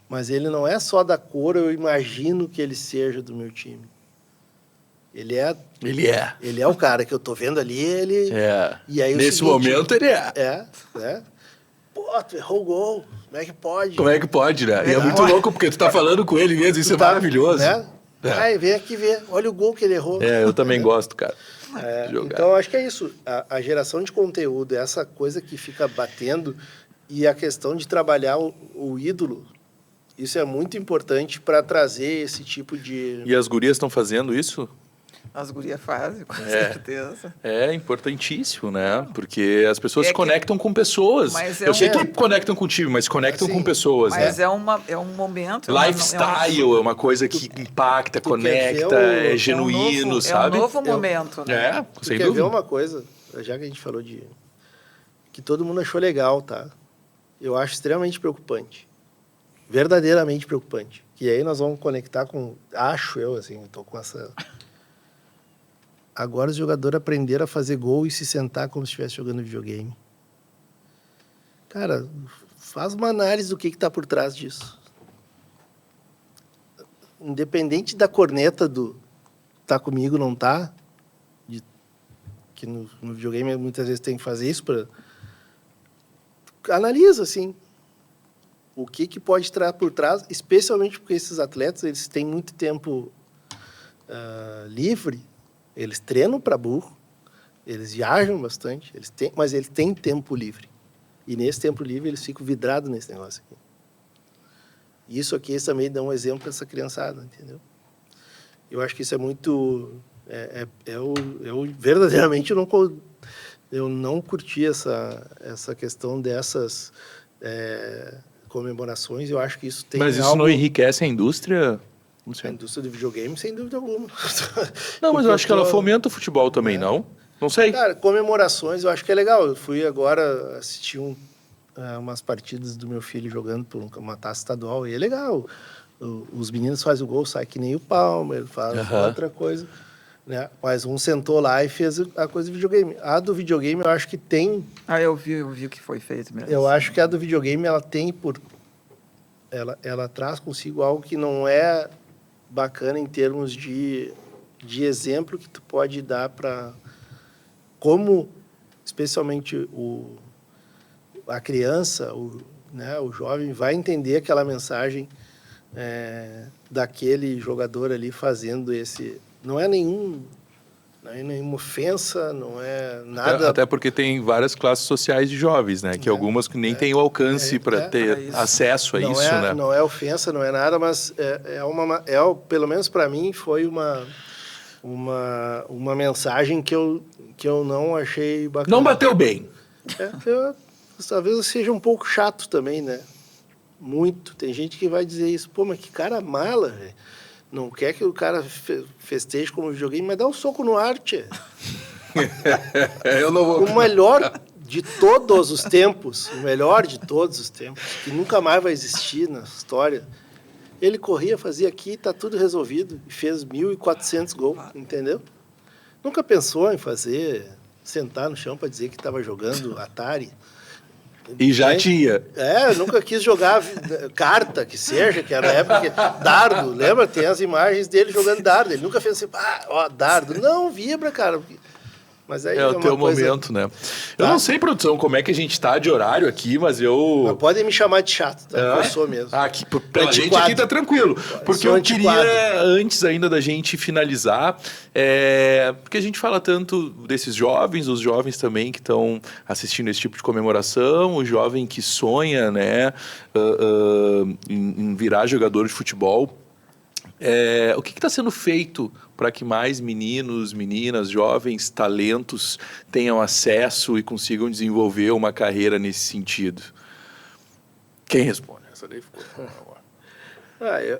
Mas ele não é só da cor, eu imagino que ele seja do meu time. Ele é o cara que eu tô vendo ali, ele... E aí, nesse momento, ele é. Pô, tu errou o gol. Como é que pode? Como é que pode, né? E é muito louco, porque tu tá falando com ele mesmo, isso é maravilhoso. Né? Ai, vem aqui ver. Olha o gol que ele errou. Eu também gosto, cara. Então, acho que é isso. A geração de conteúdo, essa coisa que fica batendo, e a questão de trabalhar o ídolo, isso é muito importante para trazer esse tipo de... E as gurias estão fazendo isso? As gurias fazem, com certeza. É importantíssimo, né? Porque as pessoas se conectam com pessoas. Eu sei que conectam com o time, mas se conectam com pessoas, mas né? é um momento... Lifestyle é uma coisa que impacta, conecta, é genuíno, sabe? É um novo momento, né? Sem dúvida. Quer ver uma coisa, já que a gente falou que todo mundo achou legal, tá? Eu acho extremamente preocupante. Verdadeiramente preocupante. Que aí nós vamos conectar com... Acho eu, assim, eu tô com essa... Agora os jogadores aprenderam a fazer gol e se sentar como se estivesse jogando videogame. Cara, faz uma análise do que está por trás disso. Independente da corneta do tá comigo, não tá, que no videogame muitas vezes tem que fazer isso para... Analisa, assim, o que pode estar por trás, especialmente porque esses atletas, eles têm muito tempo livre. Eles treinam para burro, eles viajam bastante, mas eles têm tempo livre. E nesse tempo livre eles ficam vidrados nesse negócio aqui. E isso aqui eles também dão um exemplo para essa criançada, entendeu? Eu acho que isso é muito... verdadeiramente eu não curti essa questão dessas comemorações. Eu acho que isso tem Mas isso não enriquece a indústria... A indústria do videogame, sem dúvida alguma. Não, mas eu acho que ela fomenta o futebol também, não? Não sei. Cara, comemorações eu acho que é legal. Eu fui agora assistir umas partidas do meu filho jogando por uma taça estadual e é legal. Os meninos fazem o gol, sai que nem o Palmer, faz outra coisa. Né? Mas um sentou lá e fez a coisa do videogame. A do videogame eu acho que tem... Eu vi o que foi feito mesmo. Eu acho que a do videogame ela tem por... ela traz consigo algo que não é bacana em termos de exemplo que tu pode dar para como, especialmente a criança, né, o jovem, vai entender aquela mensagem daquele jogador ali fazendo esse... Não é nenhuma ofensa, não é nada... Até porque tem várias classes sociais de jovens, né? Que algumas que nem têm o alcance para ter acesso a isso, né? Não é ofensa, não é nada, mas pelo menos para mim, foi uma mensagem que eu não achei bacana. Não bateu bem. Talvez eu seja um pouco chato também, né? Muito. Tem gente que vai dizer isso. Pô, mas que cara mala, velho. Não quer que o cara festeje como videogame, mas dá um soco no ar, tchê. Eu não vou... O melhor de todos os tempos, que nunca mais vai existir na história, ele corria, fazia aqui, tá tudo resolvido. E fez 1.400 gols, entendeu? Nunca pensou em sentar no chão para dizer que estava jogando Atari. E já tinha. Nunca quis jogar carta, que era a época que... Dardo, lembra? Tem as imagens dele jogando dardo. Ele nunca fez assim, dardo. Não, vibra, cara. Mas aí é o teu momento, né? Eu não sei, produção, como é que a gente tá de horário aqui, mas Mas podem me chamar de chato, tá? Eu sou mesmo. Aqui, pra gente aqui tá tranquilo. Porque eu queria, antes ainda da gente finalizar, porque a gente fala tanto desses jovens, os jovens também que estão assistindo esse tipo de comemoração, o jovem que sonha, né, em virar jogador de futebol. O que está sendo feito para que mais meninos, meninas, jovens, talentos tenham acesso e consigam desenvolver uma carreira nesse sentido? Quem responde? Essa daí ficou...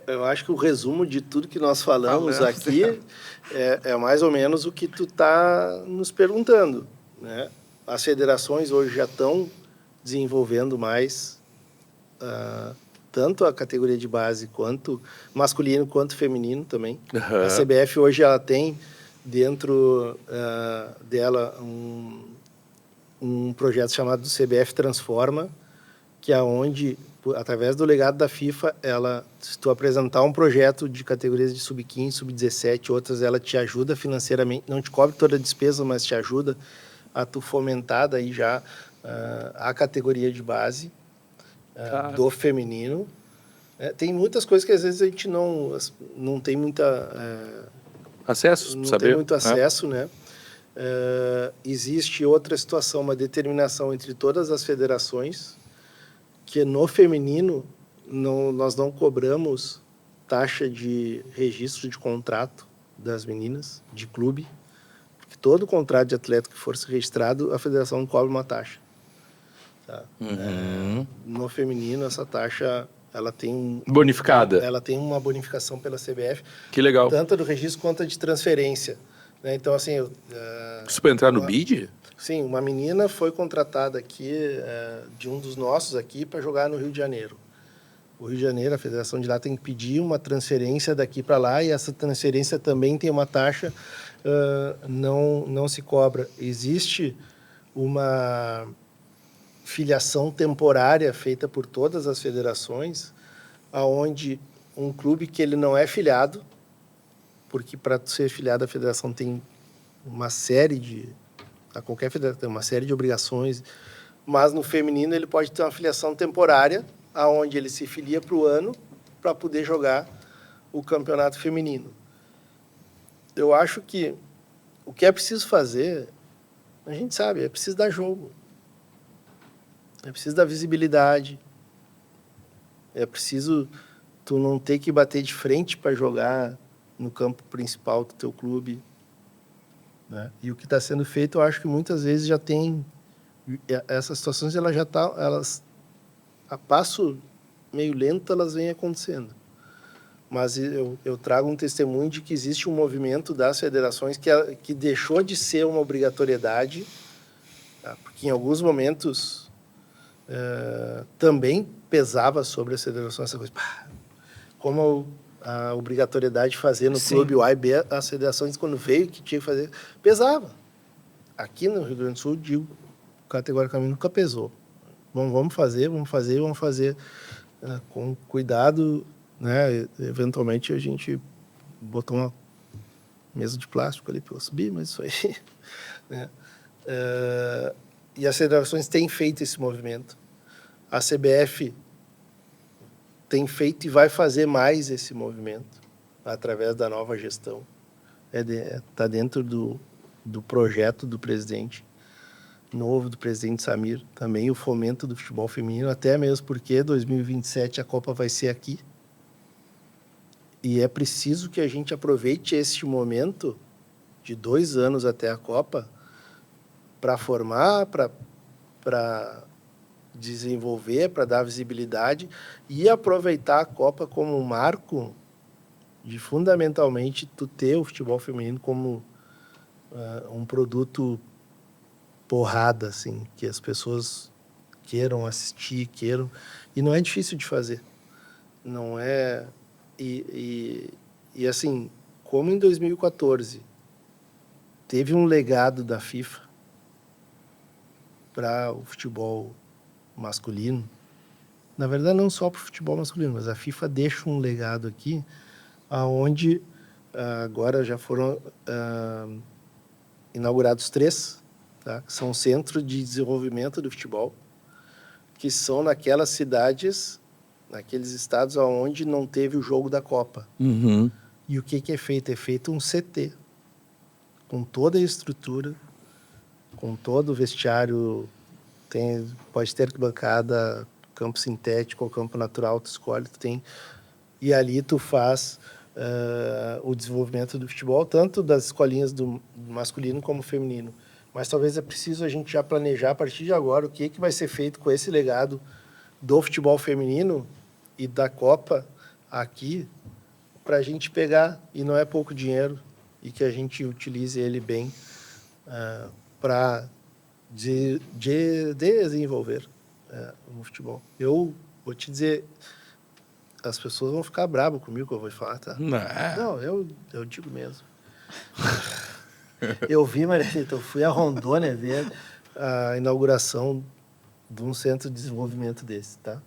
Eu acho que o resumo de tudo que nós falamos aqui é mais ou menos o que tu está nos perguntando, né? As federações hoje já estão desenvolvendo mais... tanto a categoria de base, quanto masculino, quanto feminino também. Uhum. A CBF hoje ela tem dentro dela um projeto chamado CBF Transforma, que é onde, através do legado da FIFA, se tu apresentar um projeto de categorias de sub-15, sub-17, outras, ela te ajuda financeiramente, não te cobre toda a despesa, mas te ajuda a tu fomentar daí já a categoria de base. Do feminino. Tem muitas coisas que às vezes a gente não tem muita... acesso, não saber. Tem muito acesso, né? Existe outra situação, uma determinação entre todas as federações, que no feminino nós não cobramos taxa de registro de contrato das meninas, de clube, porque todo contrato de atleta que for registrado, a federação não cobra uma taxa. Tá? Uhum. No feminino, essa taxa ela tem bonificada. Ela tem uma bonificação pela CBF. Que legal. Tanto do registro quanto a de transferência. Né? Então, assim... Isso para entrar no BID? Sim, uma menina foi contratada aqui, de um dos nossos aqui, para jogar no Rio de Janeiro. O Rio de Janeiro, a federação de lá tem que pedir uma transferência daqui para lá, e essa transferência também tem uma taxa, não se cobra. Existe uma filiação temporária feita por todas as federações, aonde um clube que ele não é filiado, porque para ser filiado à federação tem uma série de... A qualquer federação tem uma série de obrigações, mas no feminino ele pode ter uma filiação temporária, aonde ele se filia para o ano para poder jogar o campeonato feminino. Eu acho que o que é preciso fazer, a gente sabe, é preciso dar jogo. É preciso dar visibilidade. É preciso tu não ter que bater de frente para jogar no campo principal do teu clube. Né? E o que está sendo feito, eu acho que muitas vezes já tem... Essas situações, elas a passo meio lento, elas vêm acontecendo. Mas eu trago um testemunho de que existe um movimento das federações que deixou de ser uma obrigatoriedade, tá? Porque em alguns momentos... também pesava sobre as federações essa coisa. Como a obrigatoriedade de fazer no clube o A e B, as federações, quando veio que tinha que fazer, pesava. Aqui no Rio Grande do Sul, digo, categoricamente nunca pesou. Bom, vamos fazer. com cuidado, né? Eventualmente a gente botou uma mesa de plástico ali para eu subir, mas isso aí, né? E as federações têm feito esse movimento. A CBF tem feito e vai fazer mais esse movimento através da nova gestão. Está dentro do projeto do presidente novo, do presidente Samir, também o fomento do futebol feminino, até mesmo porque 2027 a Copa vai ser aqui. E é preciso que a gente aproveite este momento de 2 anos até a Copa para formar, para desenvolver, para dar visibilidade e aproveitar a Copa como um marco de, fundamentalmente, tu ter o futebol feminino como um produto porrada, assim, que as pessoas queiram assistir, queiram... E não é difícil de fazer. Não é... E assim, como em 2014 teve um legado da FIFA para o futebol masculino, na verdade não só para o futebol masculino, mas a FIFA deixa um legado aqui, aonde agora já foram inaugurados 3, tá? Que são centros de desenvolvimento do futebol, que são naquelas cidades, naqueles estados onde não teve o jogo da Copa. Uhum. E o que é feito? É feito um CT, com toda a estrutura, com todo o vestiário, pode ter arquibancada, campo sintético ou campo natural, tu escolhe, tu tem... E ali tu faz o desenvolvimento do futebol, tanto das escolinhas do masculino como feminino. Mas talvez é preciso a gente já planejar a partir de agora o que vai ser feito com esse legado do futebol feminino e da Copa aqui, para a gente pegar, e não é pouco dinheiro, e que a gente utilize ele bem para desenvolver o futebol. Eu vou te dizer, as pessoas vão ficar bravas comigo que eu vou falar, tá? Não, eu digo mesmo. Eu vi, Marianita, eu fui a Rondônia ver a inauguração de um centro de desenvolvimento desse, tá?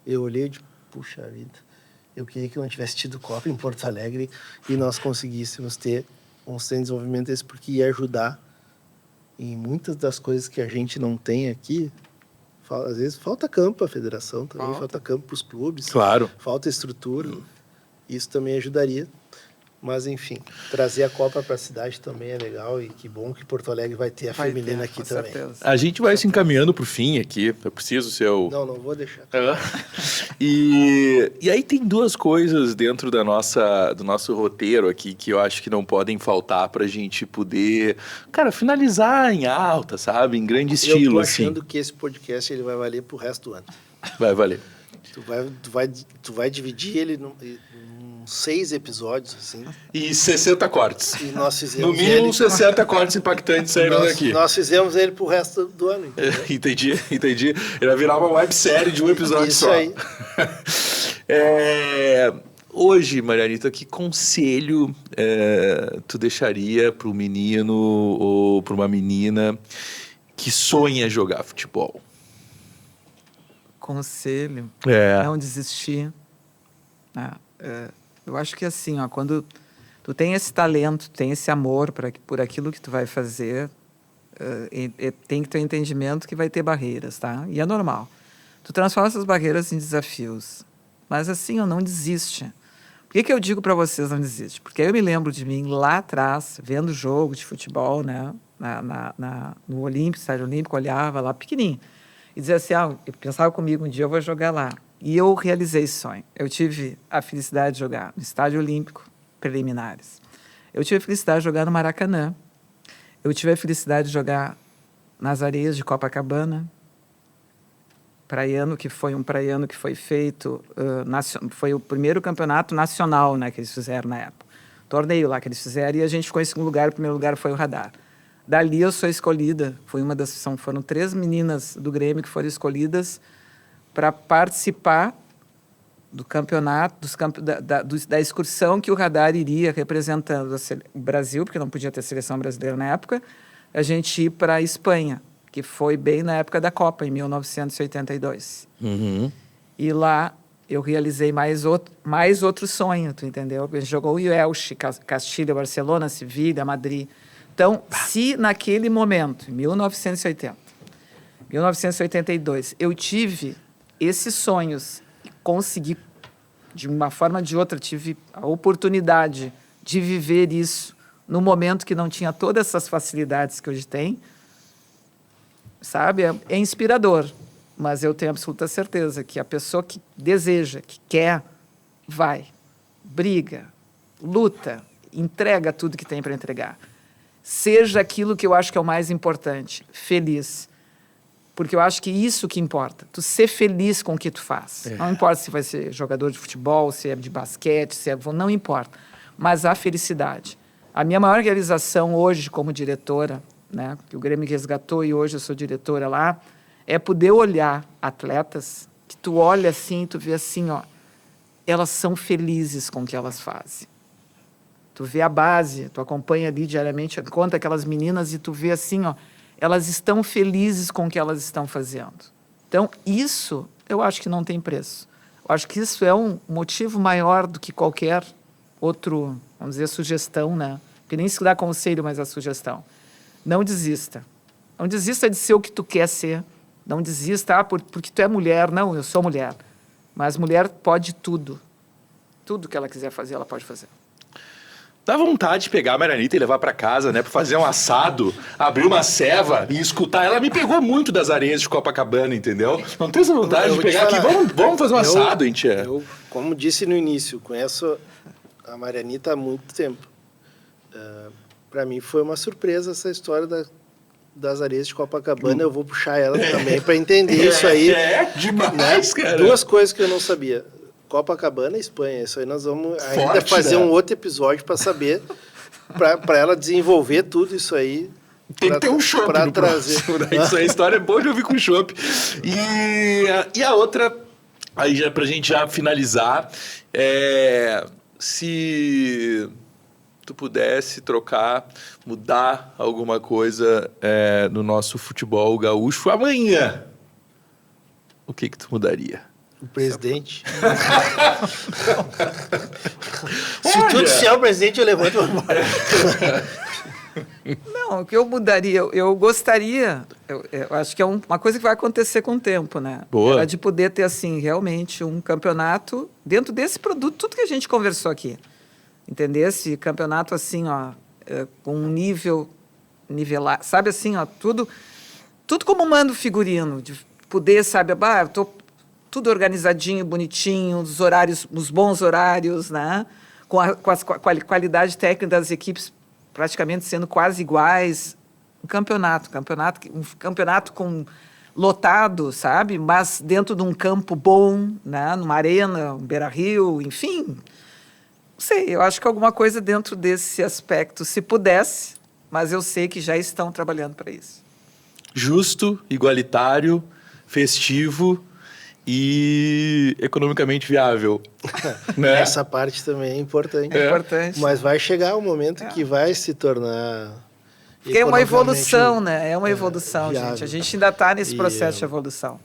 Eu olhei de, puxa vida, eu queria que eu não tivesse tido Copa em Porto Alegre e nós conseguíssemos ter um centro de desenvolvimento desse, porque ia ajudar em muitas das coisas que a gente não tem aqui. Às vezes falta campo para a federação também, falta campo para os clubes, claro, falta estrutura, isso também ajudaria. Mas, enfim, trazer a Copa para a cidade também é legal e que bom que Porto Alegre vai ter a feminina aqui também. Certeza. A gente vai se encaminhando para o fim aqui, eu preciso ser o... Não vou deixar. E aí tem 2 coisas dentro do nosso roteiro aqui que eu acho que não podem faltar para a gente poder, cara, finalizar em alta, sabe? Em grande estilo, eu tô assim. achando que esse podcast ele vai valer pro resto do ano. Vai valer. Tu vai dividir ele em 6 episódios, assim. E 60 cortes. E nós fizemos no mínimo 60 cortes impactantes saíram daqui. Nós fizemos ele pro resto do ano, entendeu? Entendi. Ele vai virar uma websérie de um episódio Isso só. Aí. Hoje, Marianita, que conselho tu deixaria para um menino ou para uma menina que sonha jogar futebol? Conselho, não desistir. Eu acho que assim, quando tu tem esse talento, tem esse amor por aquilo que tu vai fazer, tem que ter um entendimento que vai ter barreiras, tá? E é normal. Tu transforma essas barreiras em desafios. Mas assim, não desiste. Por que eu digo para vocês não desiste? Porque eu me lembro de mim lá atrás, vendo jogo de futebol, né? No Olímpico, Estádio Olímpico, olhava lá pequenininho. E dizia assim, eu pensava comigo, um dia eu vou jogar lá. E eu realizei esse sonho. Eu tive a felicidade de jogar no Estádio Olímpico, preliminares. Eu tive a felicidade de jogar no Maracanã. Eu tive a felicidade de jogar nas areias de Copacabana. Praiano, que foi um praiano que foi feito... foi o primeiro campeonato nacional, né, que eles fizeram na época. Torneio lá que eles fizeram e a gente ficou em segundo lugar. O primeiro lugar foi o Radar. Dali eu sou escolhida. Foram 3 meninas do Grêmio que foram escolhidas para participar do campeonato, da excursão que o Radar iria representando o Brasil, porque não podia ter seleção brasileira na época, a gente ir para a Espanha, que foi bem na época da Copa, em 1982. Uhum. E lá eu realizei mais outro sonho, tu entendeu? A gente jogou o Elche, Castilha, Barcelona, Sevilha, Madrid. Então, se naquele momento, em 1982, eu tive esses sonhos e consegui, de uma forma ou de outra, tive a oportunidade de viver isso no momento que não tinha todas essas facilidades que hoje tem, sabe? É inspirador. Mas eu tenho absoluta certeza que a pessoa que deseja, que quer, vai, briga, luta, entrega tudo que tem para entregar. Seja aquilo que eu acho que é o mais importante, feliz. Porque eu acho que isso que importa, tu ser feliz com o que tu faz. Não importa se vai ser jogador de futebol, se é de basquete, não importa. Mas a felicidade. A minha maior realização hoje como diretora, né, que o Grêmio me resgatou e hoje eu sou diretora lá, é poder olhar atletas que tu olha assim e tu vê assim, ó, elas são felizes com o que elas fazem. Tu vê a base, tu acompanha ali diariamente, conta aquelas meninas e tu vê assim, ó, elas estão felizes com o que elas estão fazendo. Então, isso eu acho que não tem preço. Eu acho que isso é um motivo maior do que qualquer outro, vamos dizer, sugestão, né? Porque nem se dá conselho, mas a sugestão. Não desista. Não desista de ser o que tu quer ser. Não desista, porque tu é mulher. Não, eu sou mulher. Mas mulher pode tudo. Tudo que ela quiser fazer, ela pode fazer. Dá vontade de pegar a Marianita e levar pra casa, né? Pra fazer um assado, abrir uma ceva e escutar. Ela me pegou muito das areias de Copacabana, entendeu? Não tem essa vontade de pegar aqui. Vamos fazer um assado, gente. Eu, como disse no início, conheço a Marianita há muito tempo. Para mim foi uma surpresa essa história das areias de Copacabana. Eu vou puxar ela também para entender isso aí. Demais, né? Cara. Duas coisas que eu não sabia. Copacabana e Espanha. Isso aí nós vamos ainda fazer um outro episódio para saber, para ela desenvolver tudo isso aí. Tem que ter um chopp para trazer. Isso aí, a história é boa de ouvir com chopp. E a outra, aí já pra gente já finalizar, se tu pudesse mudar alguma coisa no nosso futebol gaúcho amanhã, o que tu mudaria? O presidente. Se tudo disser o presidente, eu levanto e vou embora. Não, o que eu mudaria, eu gostaria, eu acho que é uma coisa que vai acontecer com o tempo, né? Boa. Era de poder ter, assim, realmente um campeonato dentro desse produto, tudo que a gente conversou aqui. Entendeu? Esse campeonato, assim, ó, com um nivelar, sabe assim, ó, tudo como manda o figurino, de poder, sabe, eu tô tudo organizadinho, bonitinho, os bons horários, né? Com a qualidade técnica das equipes praticamente sendo quase iguais. Um campeonato com lotado, sabe? Mas dentro de um campo bom, né? Numa arena, um Beira-Rio, enfim. Não sei, eu acho que alguma coisa dentro desse aspecto, se pudesse, mas eu sei que já estão trabalhando para isso. Justo, igualitário, festivo e economicamente viável. Né? Essa parte também é importante. É importante. Mas vai chegar um momento que vai se tornar... Porque é uma evolução, né? É uma evolução, viável. gente. A gente ainda está nesse processo de evolução.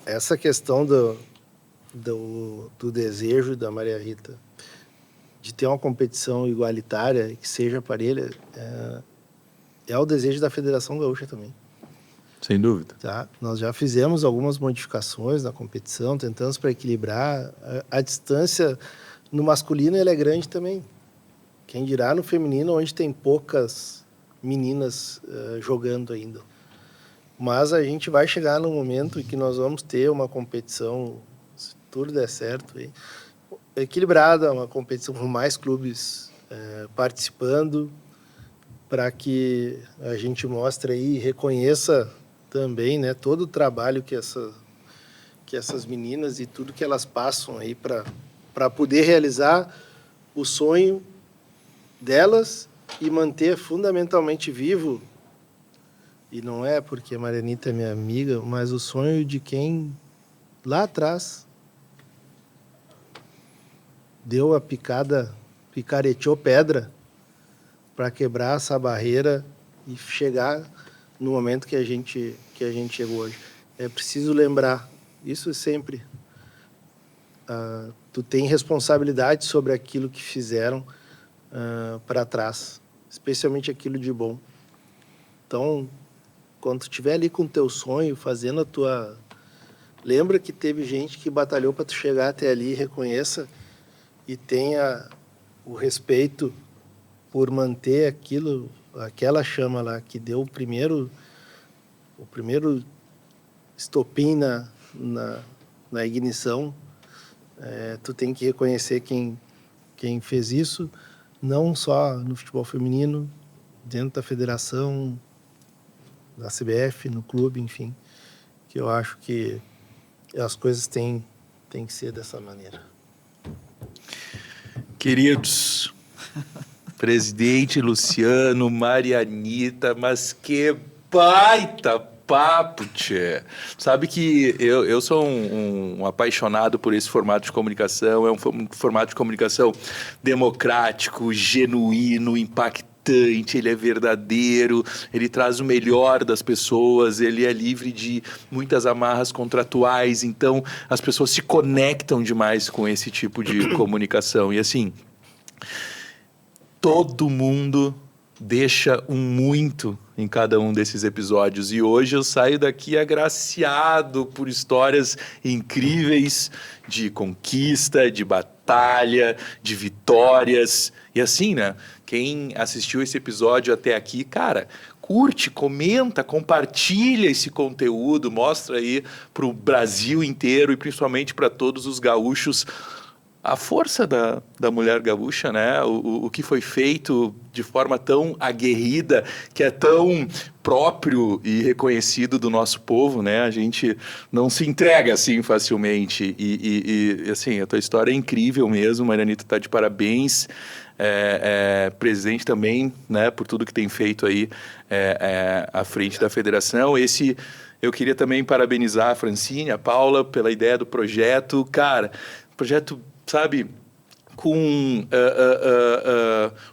Essa questão do desejo da Maria Rita de ter uma competição igualitária, que seja parelha, é o desejo da Federação Gaúcha também. Sem dúvida. Tá? Nós já fizemos algumas modificações na competição, tentamos para equilibrar. A distância no masculino ela é grande também. Quem dirá no feminino, onde tem poucas meninas jogando ainda. Mas a gente vai chegar no momento em que nós vamos ter uma competição, se tudo der certo, equilibrada, uma competição com mais clubes participando, para que a gente mostre aí e reconheça também, né, todo o trabalho que essas meninas e tudo que elas passam aí para poder realizar o sonho delas e manter fundamentalmente vivo, e não é porque a Marianita é minha amiga, mas o sonho de quem lá atrás deu a picareteou pedra para quebrar essa barreira e chegar no momento que a gente chegou hoje. É preciso lembrar, isso sempre, tu tem responsabilidade sobre aquilo que fizeram para trás, especialmente aquilo de bom. Então, quando tu estiver ali com o teu sonho, fazendo a tua... Lembra que teve gente que batalhou para tu chegar até ali, reconheça e tenha o respeito por manter aquilo, aquela chama lá que deu o primeiro estopim na ignição. Tu tem que reconhecer quem fez isso, não só no futebol feminino, dentro da federação, da CBF, no clube, enfim, que eu acho que as coisas têm que ser dessa maneira. Queridos, presidente Luciano, Marianita, mas que baita papo, tchê. Sabe que eu sou um apaixonado por esse formato de comunicação, é um formato de comunicação democrático, genuíno, impactante, ele é verdadeiro, ele traz o melhor das pessoas, ele é livre de muitas amarras contratuais, então as pessoas se conectam demais com esse tipo de comunicação. E assim, todo mundo deixa um muito em cada um desses episódios. E hoje eu saio daqui agraciado por histórias incríveis de conquista, de batalha, de vitórias. E assim, né? Quem assistiu esse episódio até aqui, cara, curte, comenta, compartilha esse conteúdo, mostra aí para o Brasil inteiro e principalmente para todos os gaúchos a força da mulher gaúcha, né? O que foi feito de forma tão aguerrida, que é tão próprio e reconhecido do nosso povo, né? A gente não se entrega assim facilmente. E assim, a tua história é incrível mesmo, Marianita, tá de parabéns. Presidente também, né? Por tudo que tem feito aí à frente da federação. Eu queria também parabenizar a Francine, a Paula, pela ideia do projeto. Cara, projeto, sabe, com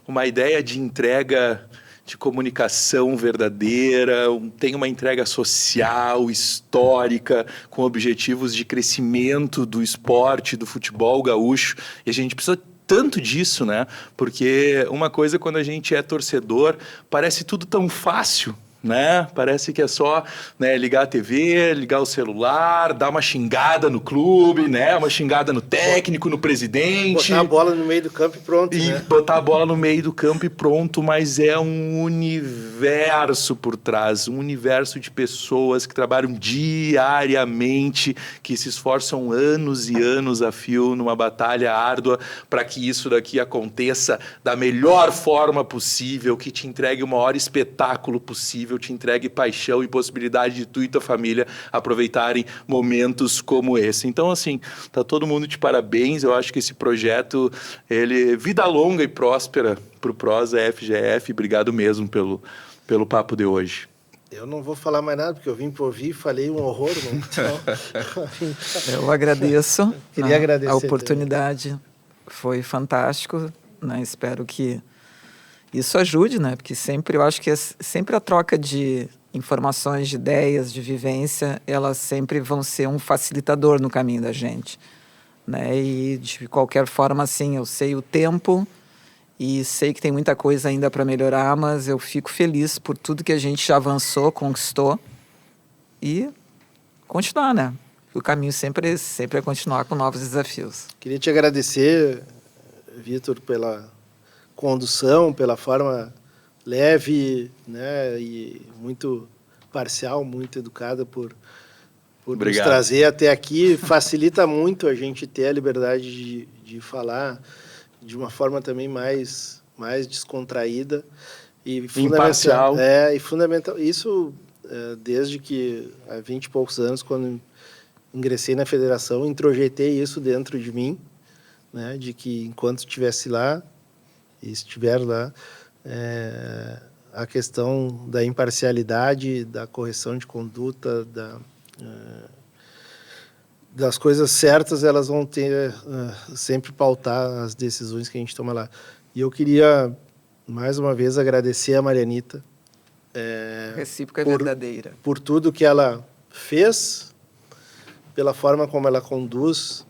uma ideia de entrega de comunicação verdadeira, tem uma entrega social, histórica, com objetivos de crescimento do esporte, do futebol gaúcho, e a gente precisa tanto disso, né? Porque uma coisa, quando a gente é torcedor, parece tudo tão fácil, né? Parece que é só, né, ligar a TV, ligar o celular, dar uma xingada no clube, né? Uma xingada no técnico, no presidente. Botar a bola no meio do campo e pronto, né? Botar a bola no meio do campo e pronto, mas é um universo por trás, um universo de pessoas que trabalham diariamente, que se esforçam anos e anos a fio numa batalha árdua para que isso daqui aconteça da melhor forma possível, que te entregue o maior espetáculo possível, te entregue paixão e possibilidade de tu e tua família aproveitarem momentos como esse. Então, assim, tá todo mundo de parabéns. Eu acho que esse projeto, ele vida longa e próspera pro Prosa FGF. Obrigado mesmo pelo papo de hoje. Eu não vou falar mais nada, porque eu vim por ouvir e falei um horror, né? Então, eu agradeço Queria agradecer a oportunidade. Foi fantástico, né? Espero que isso ajude, né? Porque sempre, eu acho que sempre a troca de informações, de ideias, de vivência, elas sempre vão ser um facilitador no caminho da gente, né? E de qualquer forma, assim, eu sei o tempo e sei que tem muita coisa ainda para melhorar, mas eu fico feliz por tudo que a gente já avançou, conquistou e continuar, né? O caminho sempre é continuar com novos desafios. Queria te agradecer, Vitor, pela condução, pela forma leve, né, e muito parcial, muito educada por nos trazer até aqui. Facilita muito a gente ter a liberdade de falar de uma forma também mais descontraída e imparcial. E fundamental. Isso desde que há 20 e poucos anos, quando ingressei na federação, introjetei isso dentro de mim, né, de que enquanto estivesse lá e estiver lá, a questão da imparcialidade, da correção de conduta, das coisas certas, elas vão ter sempre pautar as decisões que a gente toma lá. E eu queria, mais uma vez, agradecer a Marianita. Recíproca verdadeira. Por tudo que ela fez, pela forma como ela conduz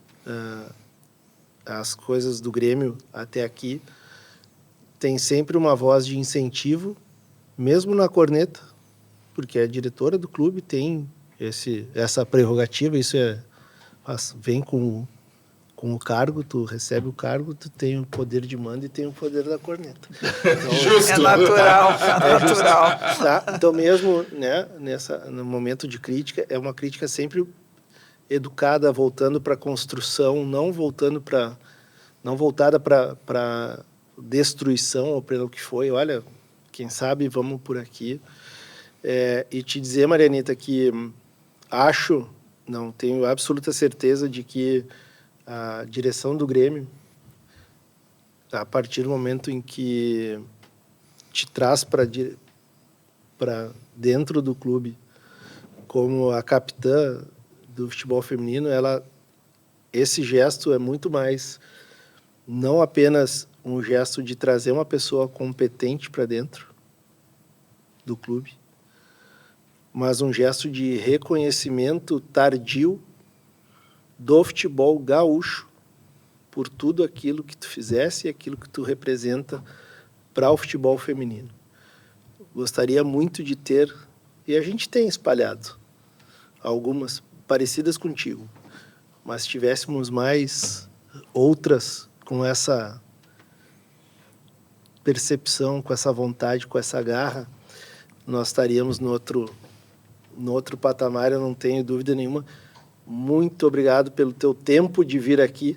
as coisas do Grêmio até aqui, tem sempre uma voz de incentivo, mesmo na corneta, porque a diretora do clube tem essa prerrogativa, vem com o cargo, tu recebe o cargo, tu tem o poder de mando e tem o poder da corneta. Então, Justo. É natural, é natural. tá? Então mesmo, né, no momento de crítica, é uma crítica sempre educada, voltando para a construção, não voltada para destruição ou pelo que foi. Olha, quem sabe vamos por aqui. E te dizer, Marianita, que não tenho absoluta certeza de que a direção do Grêmio, a partir do momento em que te traz para dentro do clube como a capitã do futebol feminino, esse gesto é muito mais, não apenas um gesto de trazer uma pessoa competente para dentro do clube, mas um gesto de reconhecimento tardio do futebol gaúcho por tudo aquilo que tu fizesse e aquilo que tu representa para o futebol feminino. Gostaria muito de ter, e a gente tem espalhado algumas parecidas contigo, mas se tivéssemos mais outras com essa percepção, com essa vontade, com essa garra, nós estaríamos no outro patamar, eu não tenho dúvida nenhuma. Muito obrigado pelo teu tempo de vir aqui.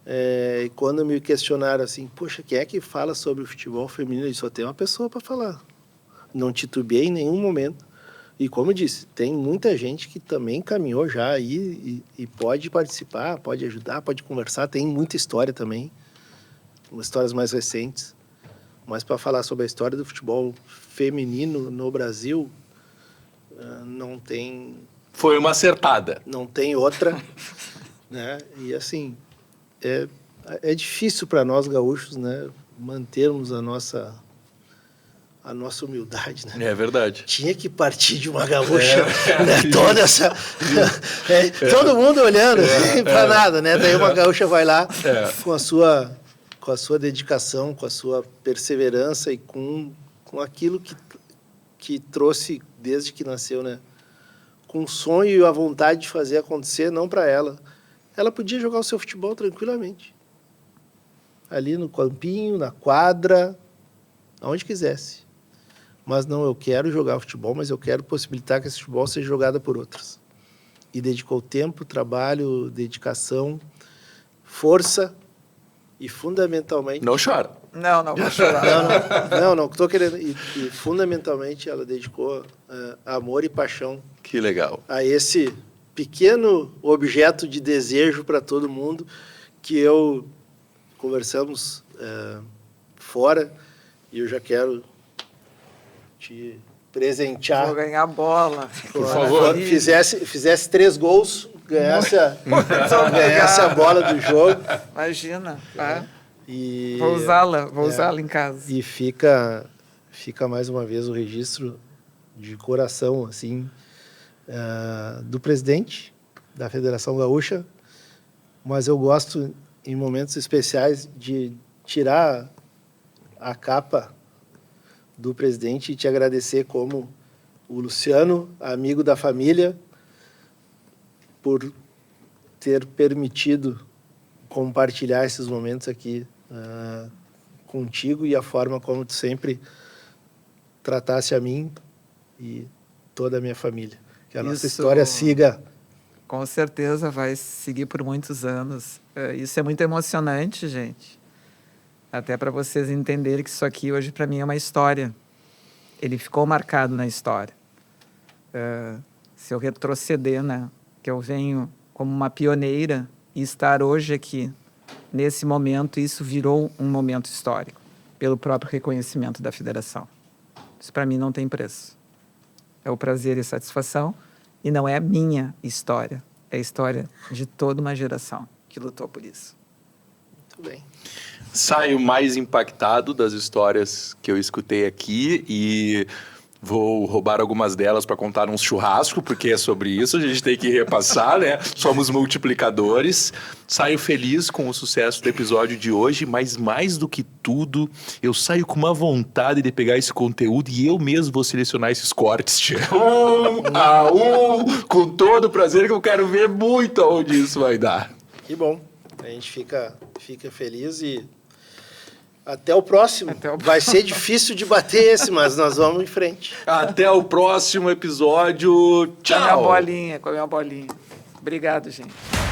E quando me questionaram assim, poxa, quem é que fala sobre o futebol feminino? Eu só tem uma pessoa para falar. Não titubeei em nenhum momento. E como eu disse, tem muita gente que também caminhou já aí e pode participar, pode ajudar, pode conversar. Tem muita história também, histórias mais recentes. Mas para falar sobre a história do futebol feminino no Brasil, não tem... Foi uma acertada. Não tem outra, né? E assim, é difícil para nós gaúchos, né, mantermos a nossa humildade, né? É verdade. Tinha que partir de uma gaúcha, né? Toda essa... todo mundo olhando para nada, né? Daí uma gaúcha vai lá com a sua dedicação, com a sua perseverança e com aquilo que trouxe desde que nasceu, né? Com o sonho e a vontade de fazer acontecer, não para ela. Ela podia jogar o seu futebol tranquilamente. Ali no campinho, na quadra, aonde quisesse. Mas não, eu quero jogar futebol, mas eu quero possibilitar que esse futebol seja jogado por outras. E dedicou tempo, trabalho, dedicação, força e fundamentalmente... Não chora. Não vou chorar. Não, estou querendo... E fundamentalmente ela dedicou amor e paixão. Que legal. A esse pequeno objeto de desejo para todo mundo que conversamos fora e eu já quero te presentear. Vou ganhar bola. Por favor. Fizesse 3 gols, ganhasse a bola do jogo. Imagina. E, vou usá-la em casa. E fica mais uma vez o registro de coração, assim, do presidente da Federação Gaúcha, mas eu gosto, em momentos especiais, de tirar a capa do presidente e te agradecer como o Luciano, amigo da família, por ter permitido compartilhar esses momentos aqui contigo e a forma como tu sempre tratasse a mim e toda a minha família. Que a nossa história siga. Com certeza vai seguir por muitos anos. Isso é muito emocionante, gente. Até para vocês entenderem que isso aqui hoje para mim é uma história. Ele ficou marcado na história. Se eu retroceder, né, que eu venho como uma pioneira e estar hoje aqui, nesse momento, isso virou um momento histórico, pelo próprio reconhecimento da federação. Isso para mim não tem preço. É o prazer e a satisfação, e não é a minha história, é a história de toda uma geração que lutou por isso. Muito bem. Saio mais impactado das histórias que eu escutei aqui e Vou roubar algumas delas para contar uns churrasco, porque é sobre isso, a gente tem que repassar, né? Somos multiplicadores. Saio feliz com o sucesso do episódio de hoje, mas mais do que tudo, eu saio com uma vontade de pegar esse conteúdo e eu mesmo vou selecionar esses cortes, tia. Um a um, com todo o prazer, que eu quero ver muito aonde isso vai dar. Que bom. A gente fica feliz e até o próximo. Vai ser difícil de bater esse, mas nós vamos em frente. Até o próximo episódio. Tchau. Com a minha bolinha. Obrigado, gente.